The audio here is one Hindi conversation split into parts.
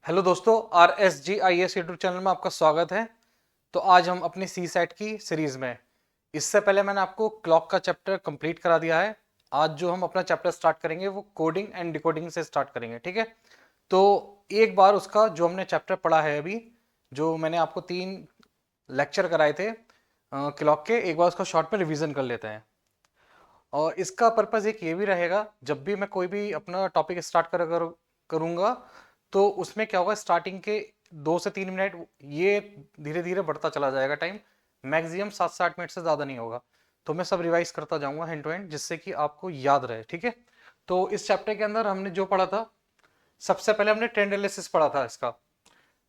हेलो दोस्तों, RSGIS यूट्यूब चैनल में आपका स्वागत है। तो आज हम अपनी सी सेट की सीरीज में, इससे पहले मैंने आपको क्लॉक का चैप्टर कंप्लीट करा दिया है। आज जो हम अपना चैप्टर स्टार्ट करेंगे वो कोडिंग एंड डिकोडिंग से स्टार्ट करेंगे, ठीक है। तो एक बार उसका जो हमने चैप्टर पढ़ा है अभी, जो मैंने आपको 3 लेक्चर कराए थे क्लॉक के, एक बार उसका शॉर्ट में रिवीजन कर लेते हैं। और इसका पर्पज़ एक ये भी रहेगा, जब भी मैं कोई भी अपना टॉपिक स्टार्ट करूँगा तो उसमें क्या होगा, स्टार्टिंग के 2 से 3 मिनट ये धीरे धीरे बढ़ता चला जाएगा टाइम, मैक्सिमम 7 से 8 मिनट से ज़्यादा नहीं होगा। तो मैं सब रिवाइज करता जाऊंगा हैंड टू हैंड, जिससे कि आपको याद रहे, ठीक है। तो इस चैप्टर के अंदर हमने जो पढ़ा था, सबसे पहले हमने ट्रेंड एनालिसिस पढ़ा था। इसका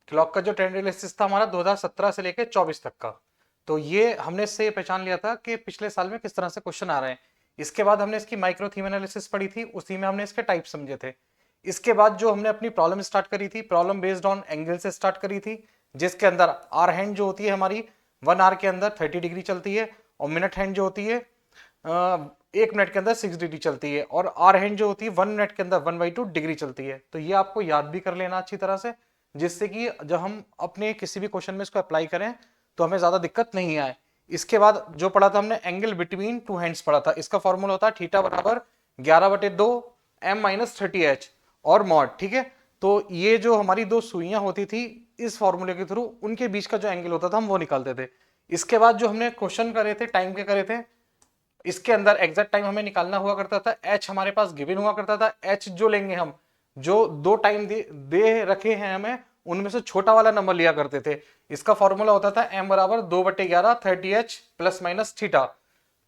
क्लॉक का जो ट्रेंड एनालिसिस था हमारा 2017 से लेकर 24 तक का। तो ये हमने इससे पहचान लिया था कि पिछले साल में किस तरह से क्वेश्चन आ रहे हैं। इसके बाद हमने इसकी माइक्रो थीम एनालिसिस पढ़ी थी, उसी में हमने इसके टाइप समझे थे। इसके बाद जो हमने अपनी प्रॉब्लम स्टार्ट करी थी, प्रॉब्लम बेस्ड ऑन एंगल से स्टार्ट करी थी, जिसके अंदर आर हैंड जो होती है हमारी 1 आवर के अंदर 30 डिग्री चलती है, और मिनट हैंड जो होती है 1 मिनट के अंदर 6 डिग्री चलती है, और आर हैंड जो होती है 1 मिनट के अंदर 1/2 डिग्री चलती है। तो ये आपको याद भी कर लेना अच्छी तरह से, जिससे कि जब हम अपने किसी भी क्वेश्चन में इसको अप्लाई करें तो हमें ज्यादा दिक्कत नहीं आए। इसके बाद जो पढ़ा था हमने, एंगल बिटवीन टू हैंड्स पढ़ा था। इसका फॉर्मूला होता है थीटा बराबर 11/2 M-30H और मॉड, ठीक है। तो ये जो हमारी दो सुइयां होती थी, इस फॉर्मूले के थ्रू उनके बीच का जो एंगल होता था हम वो निकालते थे। इसके बाद जो हमने क्वेश्चन करे थे, टाइम के करे थे, इसके अंदर एग्जैक्ट टाइम हमें निकालना हुआ करता था। एच हमारे पास गिवन हुआ करता था। एच जो लेंगे हम, जो दो टाइम दे रखे हैं हमें, उनमें से छोटा वाला नंबर लिया करते थे। इसका फॉर्मूला होता था M बराबर 2/11 30H प्लस माइनस थीटा।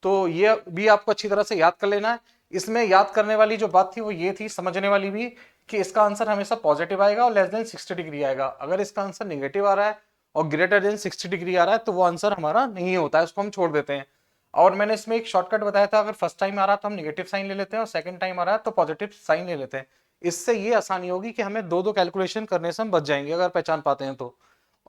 तो ये भी आपको अच्छी तरह से याद कर लेना है। इसमें याद करने वाली जो बात थी वो ये थी, समझने वाली भी, कि इसका आंसर हमेशा पॉजिटिव आएगा और लेस देन 60 डिग्री आएगा। अगर इसका आंसर निगेटिव आ रहा है और ग्रेटर देन 60 डिग्री आ रहा है तो वो आंसर हमारा नहीं होता है, उसको हम छोड़ देते हैं। और मैंने इसमें एक शॉर्टकट बताया था, अगर फर्स्ट टाइम आ रहा तो हम निगेटिव साइन ले लेते हैं, और सेकंड टाइम आ रहा है तो पॉजिटिव साइन ले लेते हैं। इससे ये आसानी होगी कि हमें दो दो कैलकुलेशन करने से हम बच जाएंगे, अगर पहचान पाते हैं तो।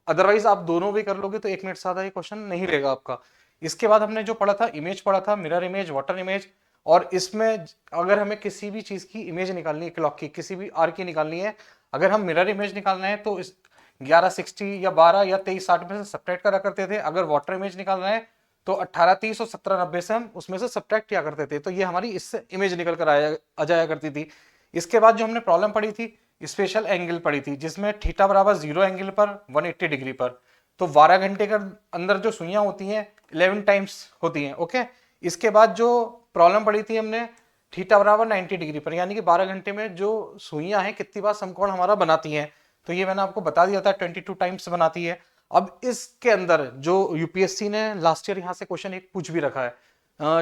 अदरवाइज आप दोनों भी कर लोगे तो 1 मिनट से ज्यादा ये क्वेश्चन नहीं रहेगा आपका। इसके बाद हमने जो पढ़ा था, इमेज पढ़ा था, मिरर इमेज, वाटर इमेज। और इसमें अगर हमें किसी भी चीज की इमेज निकालनी है, क्लॉक की किसी भी आर की निकालनी है, अगर हम मिरर इमेज निकालना है तो इस 1160 या 12 या 2360 में से सब्ट्रैक्ट करा करते थे। अगर वाटर इमेज निकालना है तो 1830 और 1790 से हम उसमें से सब्ट्रैक्ट किया करते थे। तो ये हमारी इससे इमेज निकल कर आ जाया करती थी। इसके बाद जो हमने प्रॉब्लम पढ़ी थी, स्पेशल एंगल पढ़ी थी, जिसमें थीटा बराबर 0 एंगल पर 180 डिग्री पर। तो 12 घंटे के अंदर जो सुइयां होती हैं 11 टाइम्स होती हैं, ओके। इसके बाद जो प्रॉब्लम पढ़ी थी हमने, थीटा बराबर 90 डिग्री पर, यानी कि 12 घंटे में जो सुइयां हैं कितनी बार समकोण हमारा बनाती हैं। तो ये मैंने आपको बता दिया था, 22 टाइम्स बनाती है। अब इसके अंदर जो यूपीएससी ने लास्ट ईयर यहाँ से क्वेश्चन एक पूछ भी रखा है,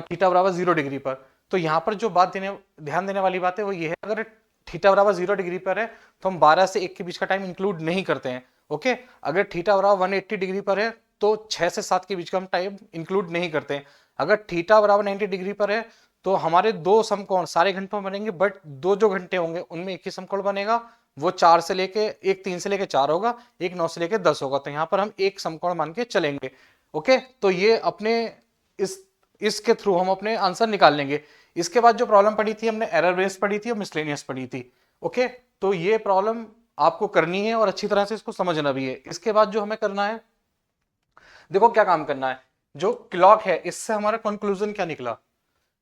थीटा बराबर 0 डिग्री पर। तो यहाँ पर जो ध्यान देने वाली बात है वो ये है, अगर थीटा बराबर 0 डिग्री पर है तो हम 12 से 1 के बीच का टाइम इंक्लूड नहीं करते हैं, ओके। अगर थीटा बराबर 180 डिग्री पर है तो 6 से 7 के बीच का हम टाइम इंक्लूड नहीं करते हैं। अगर थीटा बराबर 90 डिग्री पर है तो हमारे दो समकोण सारे घंटों में बनेंगे, बट दो जो घंटे होंगे उनमें एक ही समकोण बनेगा। वो 4 से लेके एक 3 से लेके 4 होगा, एक 9 से लेके 10 होगा। तो यहाँ पर हम एक समकोण मान के चलेंगे, ओके। तो ये अपने इस इसके थ्रू हम अपने आंसर निकाल लेंगे। इसके बाद जो प्रॉब्लम पढ़ी थी हमने, एरर बेस्ड पढ़ी थी और मिसलेनियस पढ़ी थी, ओके। तो ये प्रॉब्लम आपको करनी है और अच्छी तरह से इसको समझना भी है। इसके बाद जो हमें करना है, देखो क्या काम करना है, जो क्लॉक है इससे हमारा कंक्लूजन क्या निकला,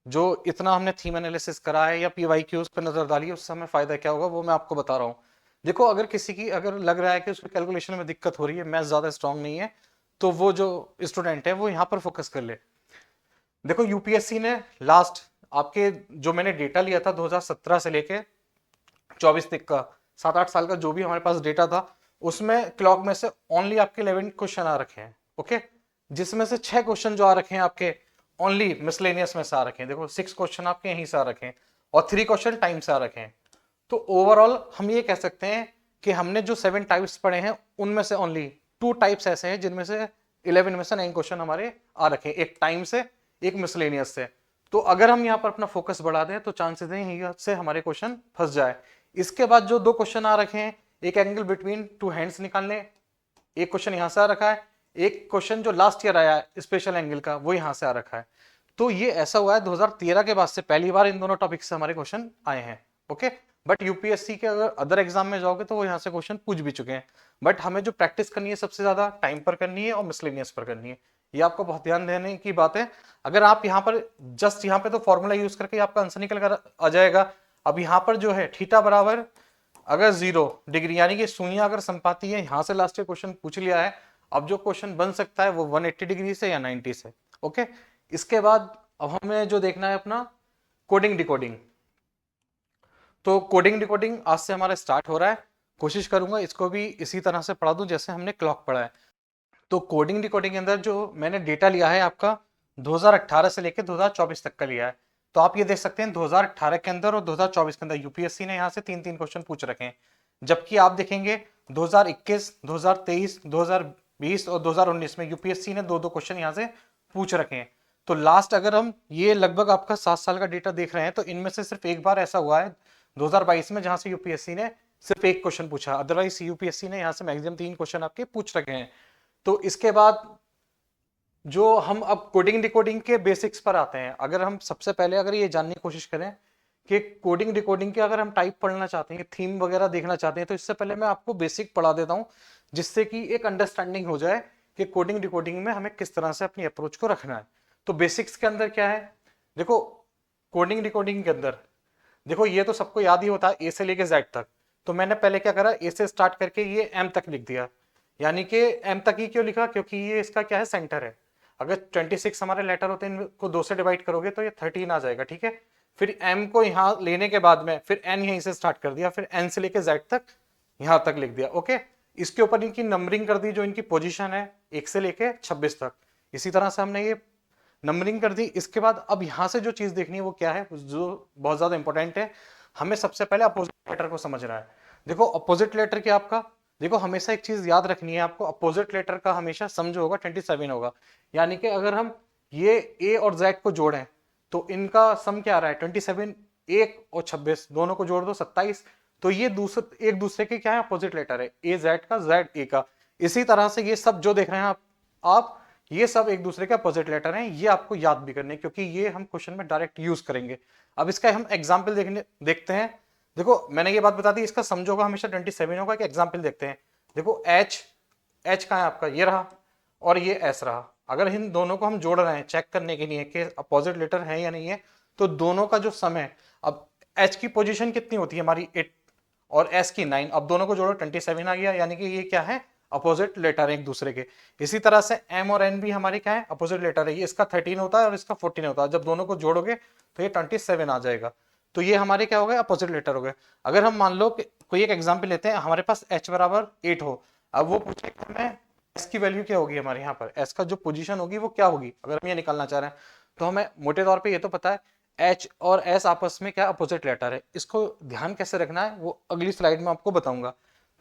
जो इतना हमने थीम एनालिसिस करा है या पीवाईक्यूज पर नजर डाली है, उससे हमें फायदा क्या होगा वो मैं आपको बता रहा हूँ। देखो, अगर किसी की अगर लग रहा है कि उसको कैलकुलेशन में दिक्कत हो रही है, मैथ ज्यादा स्ट्रांग नहीं है, तो वो जो स्टूडेंट है वो यहाँ पर फोकस कर ले। देखो, यूपीएससी ने लास्ट आपके जो मैंने डेटा लिया था 2017 से लेके 24 तक का, 7-8 साल का जो भी हमारे पास डेटा था, उसमें क्लॉक में से ओनली आपके 11 क्वेश्चन आ रखे हैं, ओके। जिसमें से 6 क्वेश्चन जो आ रखे हैं आपके ओनली मिसलेनियस में से आ रखे हैं। देखो, 6 क्वेश्चन आपके यहीं से आ रखे हैं और 3 क्वेश्चन टाइम से आ रखे हैं। तो ओवरऑल हम ये कह सकते हैं कि हमने जो 7 टाइप्स पढ़े हैं उनमें से ओनली 2 टाइप्स ऐसे हैं जिनमें से 11 में से 9 क्वेश्चन हमारे आ रखे हैं, एक टाइम से, एक मिसलेनियस से। तो अगर हम यहाँ पर अपना फोकस बढ़ा दें तो चांसेस हैं यहीं से हमारे क्वेश्चन फंस जाए। इसके बाद जो 2 क्वेश्चन आ रखे हैं, एक एंगल बिटवीन टू हैंड्स निकालने, एक क्वेश्चन यहां से आ रखा है, एक क्वेश्चन जो लास्ट ईयर आया है स्पेशल एंगल का वो यहां से आ रखा है। तो ये ऐसा हुआ है 2013 के बाद से पहली बार इन दोनों टॉपिक से हमारे क्वेश्चन आए हैं, ओके। बट यूपीएससी के अगर अदर एग्जाम में जाओगे तो वो यहाँ से क्वेश्चन पूछ भी चुके हैं। बट हमें जो प्रैक्टिस करनी है सबसे ज्यादा टाइम पर करनी है और मिसलेनियस पर करनी है। ये आपको बहुत ध्यान देने की बात है। अगर आप यहाँ पर जस्ट यहाँ पे तो फॉर्मूला यूज करके आपका आंसर निकल कर आ जाएगा। अब यहाँ पर जो है थीटा बराबर अगर 0 डिग्री यानी कि सुइयां अगर संपाती है, यहाँ से लास्ट क्वेश्चन पूछ लिया है। अब जो क्वेश्चन बन सकता है वो 180 डिग्री से या 90 से। ओके। इसके बाद अब हमें जो देखना है अपना कोडिंग डिकोडिंग। तो कोडिंग डिकोडिंग आज से हमारा स्टार्ट हो रहा है। कोशिश करूंगा इसको भी इसी तरह से पढ़ा दूं जैसे हमने क्लॉक पढ़ा है। तो कोडिंग डिकोडिंग के अंदर जो मैंने डेटा लिया है आपका 2018 से लेकर 2024 तक का लिया है। तो आप ये देख सकते हैं 2018 के अंदर और 2024 के अंदर यूपीएससी ने यहाँ से 3-3 क्वेश्चन पूछ रखे हैं। जबकि आप देखेंगे 2021, 2023, 2020 और 2019 में यूपीएससी ने 2-2 क्वेश्चन यहाँ से पूछ रखे हैं। तो लास्ट अगर हम ये लगभग आपका 7 साल का डेटा देख रहे हैं तो इनमें से सिर्फ एक बार ऐसा हुआ है 2022 में जहां से यूपीएससी ने सिर्फ एक क्वेश्चन पूछा। अदरवाइज यूपीएससी ने यहाँ से मैक्सिमम 3 क्वेश्चन आपके पूछ रखे हैं। तो इसके बाद जो हम अब कोडिंग डिकोडिंग के बेसिक्स पर आते हैं। अगर हम सबसे पहले अगर ये जानने की कोशिश करें कि कोडिंग डिकोडिंग के अगर हम टाइप पढ़ना चाहते हैं, थीम वगैरह देखना चाहते हैं, तो इससे पहले मैं आपको बेसिक पढ़ा देता हूं जिससे कि एक अंडरस्टैंडिंग हो जाए कि कोडिंग डिकोडिंग में हमें किस तरह से अपनी अप्रोच को रखना है। तो बेसिक्स के अंदर क्या है, देखो कोडिंग डिकोडिंग के अंदर देखो ये तो सबको याद ही होता है ए से लेके जेड तक। तो मैंने पहले क्या करा, ए से स्टार्ट करके ये एम तक लिख दिया। यानी कि एम तक ही क्यों लिखा, क्योंकि ये इसका क्या है सेंटर है। अगर 26 हमारे लेटर होते हैं इनको 2 से डिवाइड करोगे तो ये 13 आ जाएगा, ठीक है। फिर एम को यहाँ लेने के बाद में फिर एन यहीं से स्टार्ट कर दिया, फिर एन से लेके जेड तक यहाँ तक लिख दिया। ओके। इसके ऊपर इनकी नंबरिंग कर दी जो इनकी पोजीशन है 1 से लेके 26 तक। इसी तरह से हमने ये नंबरिंग कर दी। इसके बाद अब यहां से जो चीज देखनी है वो क्या है, जो बहुत ज्यादा इंपॉर्टेंट है, हमें सबसे पहले अपोजिट लेटर को समझना है। देखो अपोजिट लेटर क्या आपका, देखो हमेशा एक चीज याद रखनी है आपको, अपोजिट लेटर का हमेशा सम जो होगा 27 होगा। यानी कि अगर हम ये ए और जेड को जोड़ें तो इनका सम क्या आ रहा है 27, 1 और 26 दोनों को जोड़ दो 27। तो ये दूसरे एक दूसरे के क्या है अपोजिट लेटर है, ए जेड का जेड ए का। इसी तरह से ये सब जो देख रहे हैं आप ये सब एक दूसरे के अपोजिट लेटर हैं। ये आपको याद भी करने क्योंकि ये हम क्वेश्चन में डायरेक्ट यूज करेंगे। अब इसका हम एग्जाम्पल देखते हैं। देखो मैंने ये बात बता दी, इसका समझ होगा हमेशा 27 होगा कि एग्जाम्पल देखते हैं। देखो एच कहाँ है आपका, ये रहा और ये एस रहा। अगर इन दोनों को हम जोड़ रहे हैं चेक करने के लिए कि अपोजिट लेटर है या नहीं है, तो दोनों का जो सम है, अब एच की पोजीशन कितनी होती है हमारी 8 और एस की 9, अब दोनों को जोड़ो 27 आ गया। यानी कि ये क्या है अपोजिट लेटर है एक दूसरे के। इसी तरह से एम और एन भी हमारे क्या है अपोजिट लेटर है, ये इसका 13 होता है और इसका 14 होता है। जब दोनों को जोड़ोगे तो ये 27 आ जाएगा। तो ये हमारे क्या हो गए अपोजिट लेटर हो गए। अगर हम मान लो कि कोई एक एग्जाम्पल लेते हैं, हमारे पास h बराबर 8 हो, अब वो पूछे कि हमें s की वैल्यू क्या होगी, हमारे यहाँ पर s का जो पोजीशन होगी वो क्या होगी। अगर हम ये निकालना चाह रहे हैं तो हमें मोटे तौर पे ये तो पता है h और s आपस में क्या अपोजिट लेटर है। इसको ध्यान कैसे रखना है वो अगली स्लाइड में आपको बताऊंगा।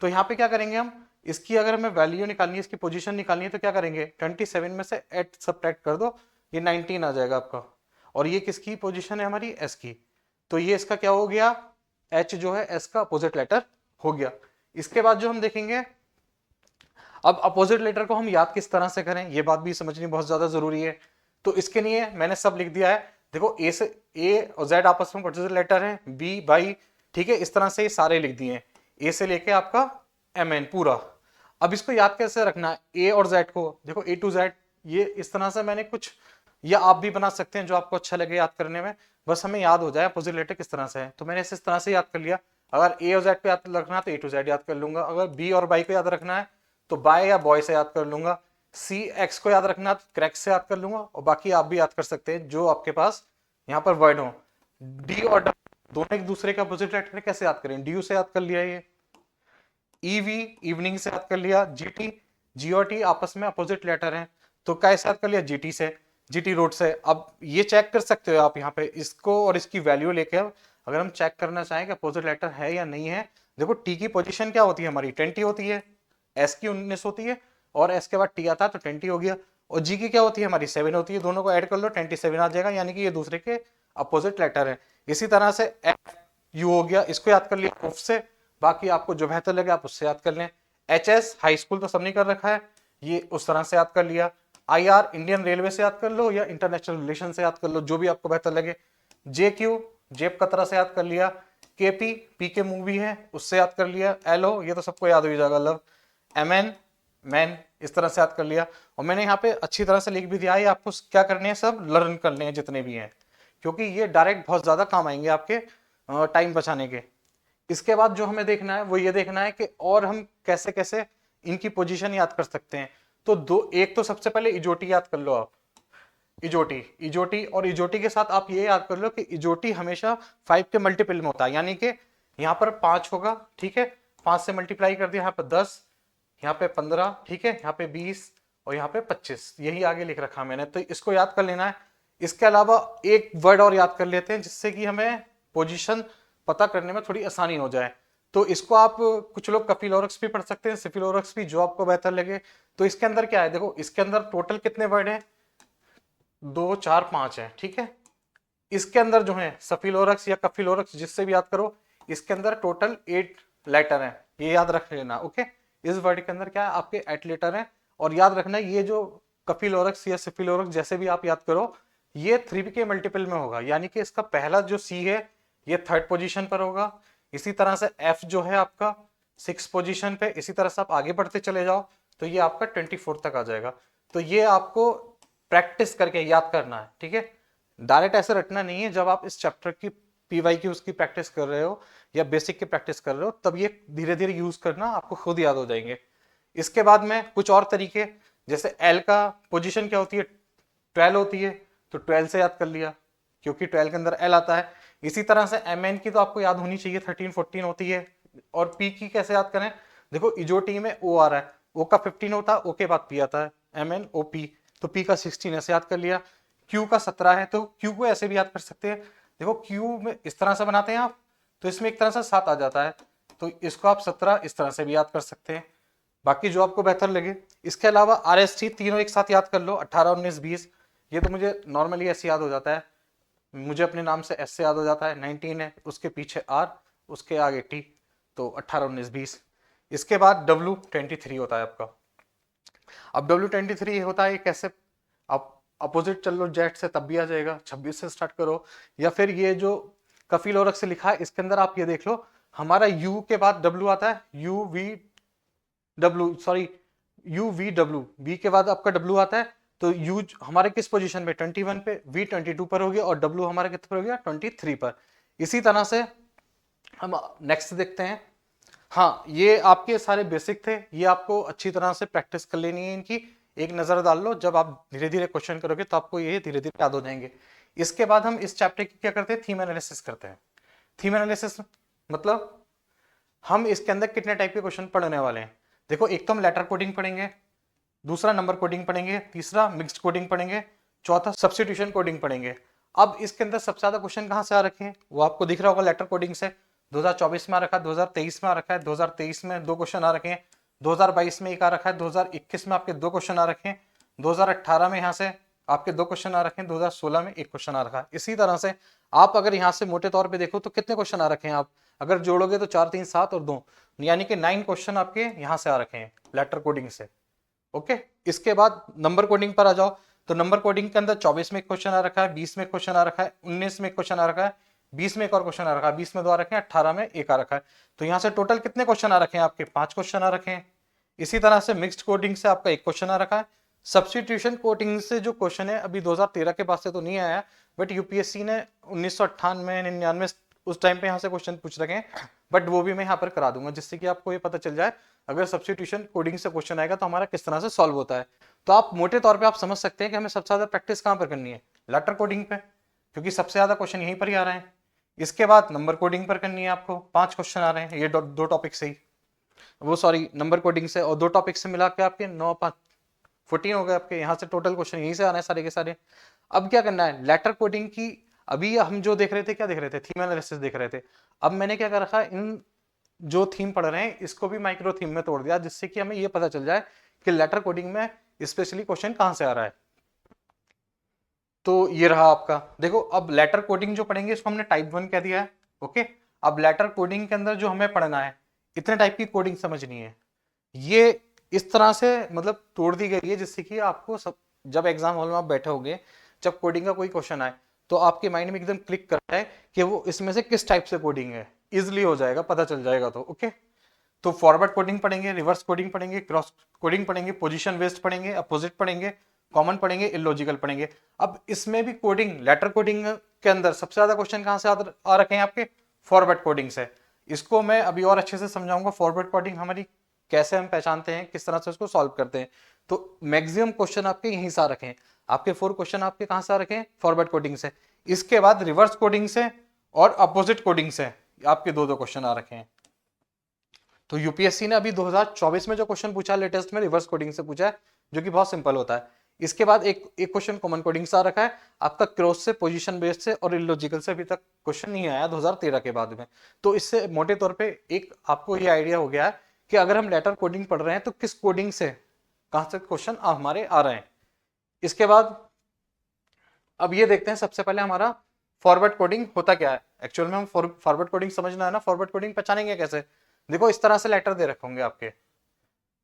तो यहाँ पे क्या करेंगे हम, इसकी अगर हमें वैल्यू निकालनी है, इसकी पोजीशन निकालनी है, तो क्या करेंगे 27 में से 8 सब्ट्रैक्ट कर दो, ये 19 आ जाएगा आपका। और ये किसकी पोजीशन है हमारी s की। तो ये इसका क्या हो गया, h जो है s का अपोजिट लेटर हो गया। इसके बाद जो हम देखेंगे, अब अपोजिट लेटर को हम याद किस तरह से करें ये बात भी समझनी बहुत ज्यादा जरूरी है। तो इसके लिए मैंने सब लिख दिया है। देखो ए और जेड आपस में अपोजिट लेटर है, बी बाई, ठीक है। इस तरह से ये सारे लिख दिए हैं, ए से लेके आपका एम एन पूरा। अब इसको याद कैसे रखना है ए और जेड को, देखो ए टू जेड, ये इस तरह से मैंने कुछ, या आप भी बना सकते हैं जो आपको अच्छा लगे याद करने में, बस हमें याद हो जाए अपोजिट लेटर किस तरह से है। तो मैंने इस तरह से याद कर लिया। अगर ए और जेड को याद रखना है तो ए टू जेड याद कर लूंगा, अगर बी और बाई को याद रखना है तो बाय या बॉय से याद कर लूंगा, सी एक्स को याद रखना है तो क्रैक्स से याद कर लूंगा, और बाकी आप भी याद कर सकते हैं जो आपके पास यहाँ पर वर्ड हो। डी और डब्ल्यू दोनों एक दूसरे का अपोजिट लेटर कैसे याद करें, डी यू से याद कर लिया, ये ईवी इवनिंग से याद कर लिया, जीटी जी और टी आपस में अपोजिट लेटर हैं तो कैसे याद कर लिया जीटी से, जीटी रोड से। अब ये चेक कर सकते हो आप यहाँ पे इसको और इसकी वैल्यू लेके, अगर हम चेक करना चाहें कि अपोजिट लेटर है या नहीं है। देखो टी की पोजीशन क्या होती है हमारी 20 होती है, एस की 19 होती है और एस के बाद टी आता है तो 20 हो गया, और जी की क्या होती है हमारी 7 होती है, दोनों को ऐड कर लो 27 आ जाएगा। यानी कि ये दूसरे के अपोजिट लेटर है। इसी तरह से एफ यू हो गया, इसको याद कर लिया ऑफ से, बाकी आपको जो बेहतर लगे आप उससे याद कर लें। एच एस हाई स्कूल तो सबने कर रखा है, ये उस तरह से याद कर लिया। आई आर इंडियन रेलवे से याद कर लो या इंटरनेशनल रिलेशन से याद कर लो, जो भी आपको बेहतर लगे। जे क्यू जेब कतरा से याद कर लिया। केपी, पी के मूवी है उससे याद कर लिया। एलओ ये तो सबको याद हो जाएगा, लव। एमएन, मैन, इस तरह से याद कर लिया। और मैंने यहाँ पे अच्छी तरह से लिख भी दिया है, आपको क्या करने हैं, सब लर्न करने हैं जितने भी हैं, क्योंकि ये डायरेक्ट बहुत ज्यादा काम आएंगे आपके टाइम बचाने के। इसके बाद जो हमें देखना है वो ये देखना है कि और हम कैसे कैसे इनकी पोजीशन याद कर सकते हैं। तो एक तो सबसे पहले इजोटी याद कर लो आप, इजोटी। इजोटी और इजोटी के साथ आप ये याद कर लो कि इजोटी हमेशा 5 के मल्टीपल में होता है, यानी कि यहाँ पर 5 होगा, ठीक है, 5 से मल्टीप्लाई कर दिया, यहाँ पर 10, यहाँ पे 15, ठीक है, यहाँ पे 20 और यहाँ पे 25, यही आगे लिख रखा मैंने, तो इसको याद कर लेना है। इसके अलावा एक वर्ड और याद कर लेते हैं जिससे कि हमें पोजीशन पता करने में थोड़ी आसानी हो जाए। तो इसको आप, कुछ लोग कफिलोरक्स भी पढ़ सकते हैं, सिफिलोरक्स भी, जो आपको बेहतर लगे। तो इसके अंदर क्या है, देखो इसके अंदर टोटल कितने वर्ड हैं, 2, 4, 5 है, ठीक है। इसके अंदर जो है सफिलोरक्स या कफिलोरक्स जिससे भी याद करो, इसके अंदर टोटल 8 लेटर हैं, ये याद रख लेना, ओके। इस वर्ड के अंदर क्या है, आपके 8 लेटर हैं। और याद रखना ये जो कफिलोरक्स या सिफिलोरक्स जैसे भी आप याद करो, ये 3 के मल्टीपल में होगा, यानी कि इसका पहला जो सी है ये 3rd पोजीशन पर होगा। इसी तरह से एफ जो है आपका 6 पोजीशन पे, इसी तरह से आप आगे बढ़ते चले जाओ तो ये आपका 24 तक आ जाएगा। तो ये आपको प्रैक्टिस करके याद करना है, ठीक है, डायरेक्ट ऐसे रटना नहीं है। जब आप इस चैप्टर की पीवाई की उसकी प्रैक्टिस कर रहे हो या बेसिक की प्रैक्टिस कर रहे हो, तब ये धीरे धीरे यूज करना, आपको खुद याद हो जाएंगे। इसके बाद में कुछ और तरीके, जैसे एल का पोजीशन क्या होती है, 12 होती है, तो 12 से याद कर लिया क्योंकि 12 के अंदर एल आता है। इसी तरह से एम एन की तो आपको याद होनी चाहिए, 13, 14 होती है। और पी की कैसे याद करें, देखो इजोटी में ओ आ रहा है, ओ का 15 होता है, ओ के बाद पी आता है, एम एन ओ पी, तो पी का 16 ऐसे याद कर लिया। क्यू का 17 है, तो क्यू को ऐसे भी याद कर सकते हैं, देखो क्यू में इस तरह से बनाते हैं आप, तो इसमें एक तरह से 7 आ जाता है, तो इसको आप 17 इस तरह से भी याद कर सकते हैं, बाकी जो आपको बेहतर लगे। इसके अलावा आर एस टी तीनों एक साथ याद कर लो, 18, 19, 20, ये तो मुझे नॉर्मली ऐसे याद हो जाता है, मुझे अपने नाम से एस से याद हो जाता है, 19 है, उसके पीछे आर, उसके आगे टी, तो 18, 19, 20। इसके बाद W23 होता है आपका। अब W23 होता है कैसे, आप अपोजिट चल लो जेट से तब भी आ जाएगा, 26 से स्टार्ट करो, या फिर ये जो कफिलोरक से लिखा है इसके अंदर आप ये देख लो, हमारा U के बाद W आता है, UV V के बाद आपका W आता है, तो U हमारे किस पोजीशन पे, 21 पे, V 22 पर हो गया और W हमारा कितने पर हो गया, 23 पर। इसी तरह से हम नेक्स्ट देखते हैं। हाँ, ये आपके सारे बेसिक थे, ये आपको अच्छी तरह से प्रैक्टिस कर लेनी है इनकी, एक नजर डाल लो, जब आप धीरे धीरे क्वेश्चन करोगे तो आपको ये धीरे धीरे याद हो जाएंगे। इसके बाद हम इस चैप्टर की क्या करते हैं, थीम एनालिसिस करते हैं। थीम एनालिसिस मतलब हम इसके अंदर कितने टाइप के क्वेश्चन पढ़ने वाले हैं। देखो एक तो हम लेटर कोडिंग पढ़ेंगे, दूसरा नंबर कोडिंग पढ़ेंगे, तीसरा मिक्स्ड कोडिंग पढ़ेंगे, चौथा सब्स्टिट्यूशन कोडिंग पढ़ेंगे। अब इसके अंदर सबसे ज्यादा क्वेश्चन कहाँ से आ रखे हैं, वो आपको दिख रहा होगा, लेटर कोडिंग से 2024 में आ रखा है, 2023 में आ रखा है, 2023 में 2 क्वेश्चन आ रखे हैं, 2022 में एक आ रखा है, 2021 में आपके 2 क्वेश्चन आ रखे हैं, 2018 में यहाँ से आपके 2 क्वेश्चन आ रखे हैं, 2016 में 1 क्वेश्चन आ रखा है। इसी तरह से आप अगर यहाँ से मोटे तौर पे देखो तो कितने क्वेश्चन आ रखे हैं, आप अगर जोड़ोगे तो 4, 3, 7 और 2, यानी कि 9 क्वेश्चन आपके यहाँ से आ रखे हैं लेटर कोडिंग से, ओके। इसके बाद नंबर कोडिंग पर आ जाओ, तो नंबर कोडिंग के अंदर 24 में एक क्वेश्चन आ रखा है, 20 में क्वेश्चन आ रखा है, 19 में एक क्वेश्चन आ रखा है, 20 में एक और क्वेश्चन आ रखा है, 20 में 2 आ रखे हैं, 18 में 1 आ रखा है। तो यहाँ से टोटल कितने क्वेश्चन आ रखे हैं आपके, 5 क्वेश्चन आ रखे हैं। इसी तरह से मिक्स्ड कोडिंग से आपका 1 क्वेश्चन आ रखा है। सब्स्टिट्यूशन कोडिंग से जो क्वेश्चन है अभी 2013 के बाद से तो नहीं आया, बट यूपीएससी ने 1998, 99 उस टाइम पे यहाँ से क्वेश्चन पूछ रखे हैं, बट वो भी मैं यहाँ पर करा दूंगा जिससे कि आपको ये पता चल जाए अगर सब्स्टिट्यूशन कोडिंग से क्वेश्चन आएगा तो हमारा किस तरह से सॉल्व होता है। तो आप मोटे तौर पे आप समझ सकते हैं कि हमें सबसे ज्यादा प्रैक्टिस कहाँ पर करनी है, लेटर कोडिंग पे, क्योंकि सबसे ज्यादा क्वेश्चन यहीं पर ही आ रहे हैं। इसके बाद नंबर कोडिंग पर करनी है आपको, 5 क्वेश्चन आ रहे हैं, ये 2 टॉपिक से ही, वो सॉरी नंबर कोडिंग से और 2 टॉपिक से मिला के आपके 9, 5, 14 हो गए आपके, यहाँ से टोटल क्वेश्चन यहीं से आ रहे हैं सारे के सारे। अब क्या करना है, लेटर कोडिंग की अभी हम जो देख रहे थे, क्या देख रहे थे, थीम एनालिसिस देख रहे थे। अब मैंने क्या कर रखा है, इन जो थीम पढ़ रहे हैं इसको भी माइक्रो थीम में तोड़ दिया, जिससे कि हमें ये पता चल जाए कि लेटर कोडिंग में स्पेशली क्वेश्चन कहां से आ रहा है। तो ये रहा आपका, देखो अब लेटर कोडिंग जो पढ़ेंगे इसको हमने टाइप 1 कह दिया है, ओके। अब लेटर कोडिंग के अंदर जो हमें पढ़ना है, इतने टाइप की कोडिंग समझनी है, ये इस तरह से मतलब तोड़ दी गई है जिससे कि आपको सब, जब एग्जाम हॉल में आप बैठे होंगे, जब कोडिंग का कोई क्वेश्चन आए तो आपके माइंड में एकदम क्लिक करता है कि वो इसमें से किस टाइप से कोडिंग है, इजिली हो जाएगा, पता चल जाएगा। तो ओके, तो फॉरवर्ड कोडिंग पढ़ेंगे, रिवर्स कोडिंग पढ़ेंगे, क्रॉस कोडिंग पढ़ेंगे, पोजीशन बेस्ड पढ़ेंगे, अपोजिट पढ़ेंगे, कॉमन पढ़ेंगे, इलॉजिकल पढ़ेंगे। अब इसमें भी कोडिंग, लेटर कोडिंग के अंदर सबसे ज्यादा क्वेश्चन कहां से आ रखे हैं आपके? फॉरवर्ड कोडिंग से। इसको मैं अभी और अच्छे से समझाऊंगा, फॉरवर्ड कोडिंग हमारी कैसे हम पहचानते हैं, किस तरह से उसको सॉल्व करते हैं। तो मैक्सिमम क्वेश्चन आपके यहीं से आ रखे हैं, आपके 4 क्वेश्चन आपके कहां से आ रखे हैं? फॉरवर्ड कोडिंग से। इसके बाद रिवर्स कोडिंग से और अपोजिट कोडिंग से आपके 2-2 क्वेश्चन आ रखे हैं। तो यूपीएससी ने अभी 2024 में जो क्वेश्चन पूछा लेटेस्ट में, रिवर्स कोडिंग से पूछा है, जो कि बहुत सिंपल होता है। इसके बाद एक क्वेश्चन कॉमन कोडिंग से आ रखा है आपका, क्रॉस से, पोजीशन बेस्ड से और इलॉजिकल से अभी तक क्वेश्चन नहीं आया 2013 के बाद में। तो इससे मोटे तौर पे एक आपको ये आइडिया हो गया है कि अगर हम लेटर कोडिंग पढ़ रहे हैं तो किस कोडिंग से कहां से क्वेश्चन हमारे आ रहे हैं। इसके बाद अब ये देखते हैं, सबसे पहले हमारा फॉरवर्ड कोडिंग होता क्या है। एक्चुअल में हम फॉरवर्ड कोडिंग समझना है ना, फॉरवर्ड कोडिंग पहचानेंगे कैसे? देखो इस तरह से लेटर दे रखे होंगे आपके,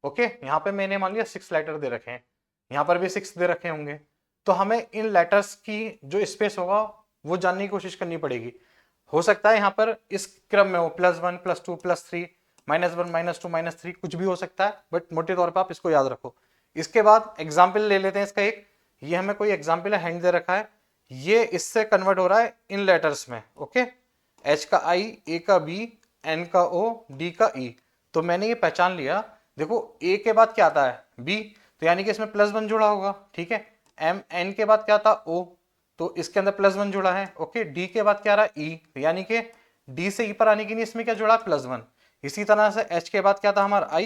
ओके, यहाँ पे मैंने मान लिया 6 लेटर दे रखे हैं, यहाँ पर भी 6 दे रखे होंगे। तो हमें इन लेटर्स की जो स्पेस होगा वो जानने की कोशिश करनी पड़ेगी। हो सकता है यहाँ पर इस क्रम में हो +1 +2 +3 -1 -2 -3 कुछ भी हो सकता है, बट मोटे तौर पर आप इसको याद रखो। इसके बाद एग्जाम्पल ले लेते हैं इसका एक, ये हमें कोई एग्जाम्पल है, हैंड दे रखा है, ये इससे कन्वर्ट हो रहा है इन लेटर्स में, ओके, H का I, A का B, N का O, D का E। तो मैंने ये पहचान लिया, देखो A के बाद क्या आता है? B, तो यानी कि इसमें +1 जुड़ा होगा, ठीक है। N के बाद क्या था? O, तो इसके अंदर +1 जुड़ा है, ओके। D के बाद क्या रहा? E, तो यानी कि D से E पर आने के लिए इसमें क्या जुड़ा? +1। इसी तरह से H के बाद क्या था हमारा? I,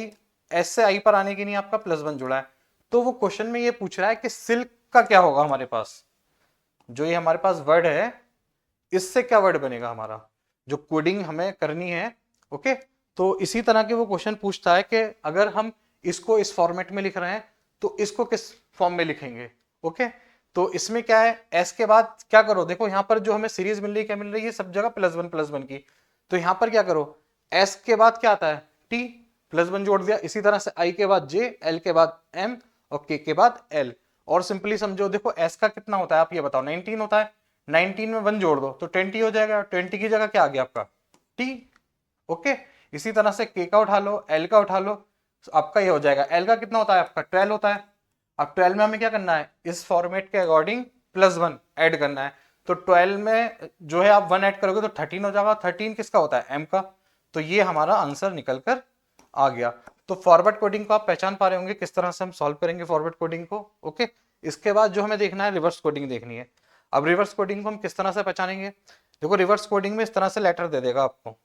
S से I पर आने के लिए आपका +1 जुड़ा है। तो वो क्वेश्चन में ये पूछ रहा है कि सिल्क का क्या होगा हमारे पास, जो ये हमारे पास वर्ड है, इससे क्या वर्ड बनेगा हमारा, जो कोडिंग हमें करनी है, ओके। तो इसी तरह के वो क्वेश्चन पूछता है कि अगर हम इसको इस फॉर्मेट में लिख रहे हैं तो इसको किस फॉर्म में लिखेंगे, ओके। तो इसमें क्या है, एस के बाद क्या करो, देखो यहाँ पर जो हमें सीरीज मिल रही है, क्या मिल रही है? सब जगह +1 की। तो यहाँ पर क्या करो, एस के बाद क्या आता है? टी, +1 जोड़ दिया। इसी तरह से आई के बाद जे, एल के बाद एम और के बाद एल। और सिंपली समझो, देखो एस का कितना होता है आप ये बताओ? 19 होता है, 19 में 1 जोड़ दो तो 20 हो जाएगा। 20 की जगह क्या आ गया आपका? T, okay. इसी तरह से के का उठा लो, एल का उठा लो, तो आपका ये हो जाएगा। एल का कितना होता है आपका? 12 होता है। अब 12 में हमें क्या करना है? इस फॉर्मेट के अकॉर्डिंग +1 ऐड करना है। तो 12 में जो है आप 1 ऐड करोगे तो 13 हो जाएगा। 13 किसका होता है? एम का। तो ये हमारा आंसर निकल कर आ गया। तो फॉरवर्ड कोडिंग को आप पहचान पा रहे होंगे किस तरह से हम सॉल्व करेंगे फॉरवर्ड कोडिंग को, ओके। इसके बाद जो हमें देखना है, रिवर्स कोडिंग देखनी है। अब रिवर्स कोडिंग को हम किस तरह से पहचानेंगे? देखो रिवर्स कोडिंग में इस तरह से लेटर दे देगा आपको,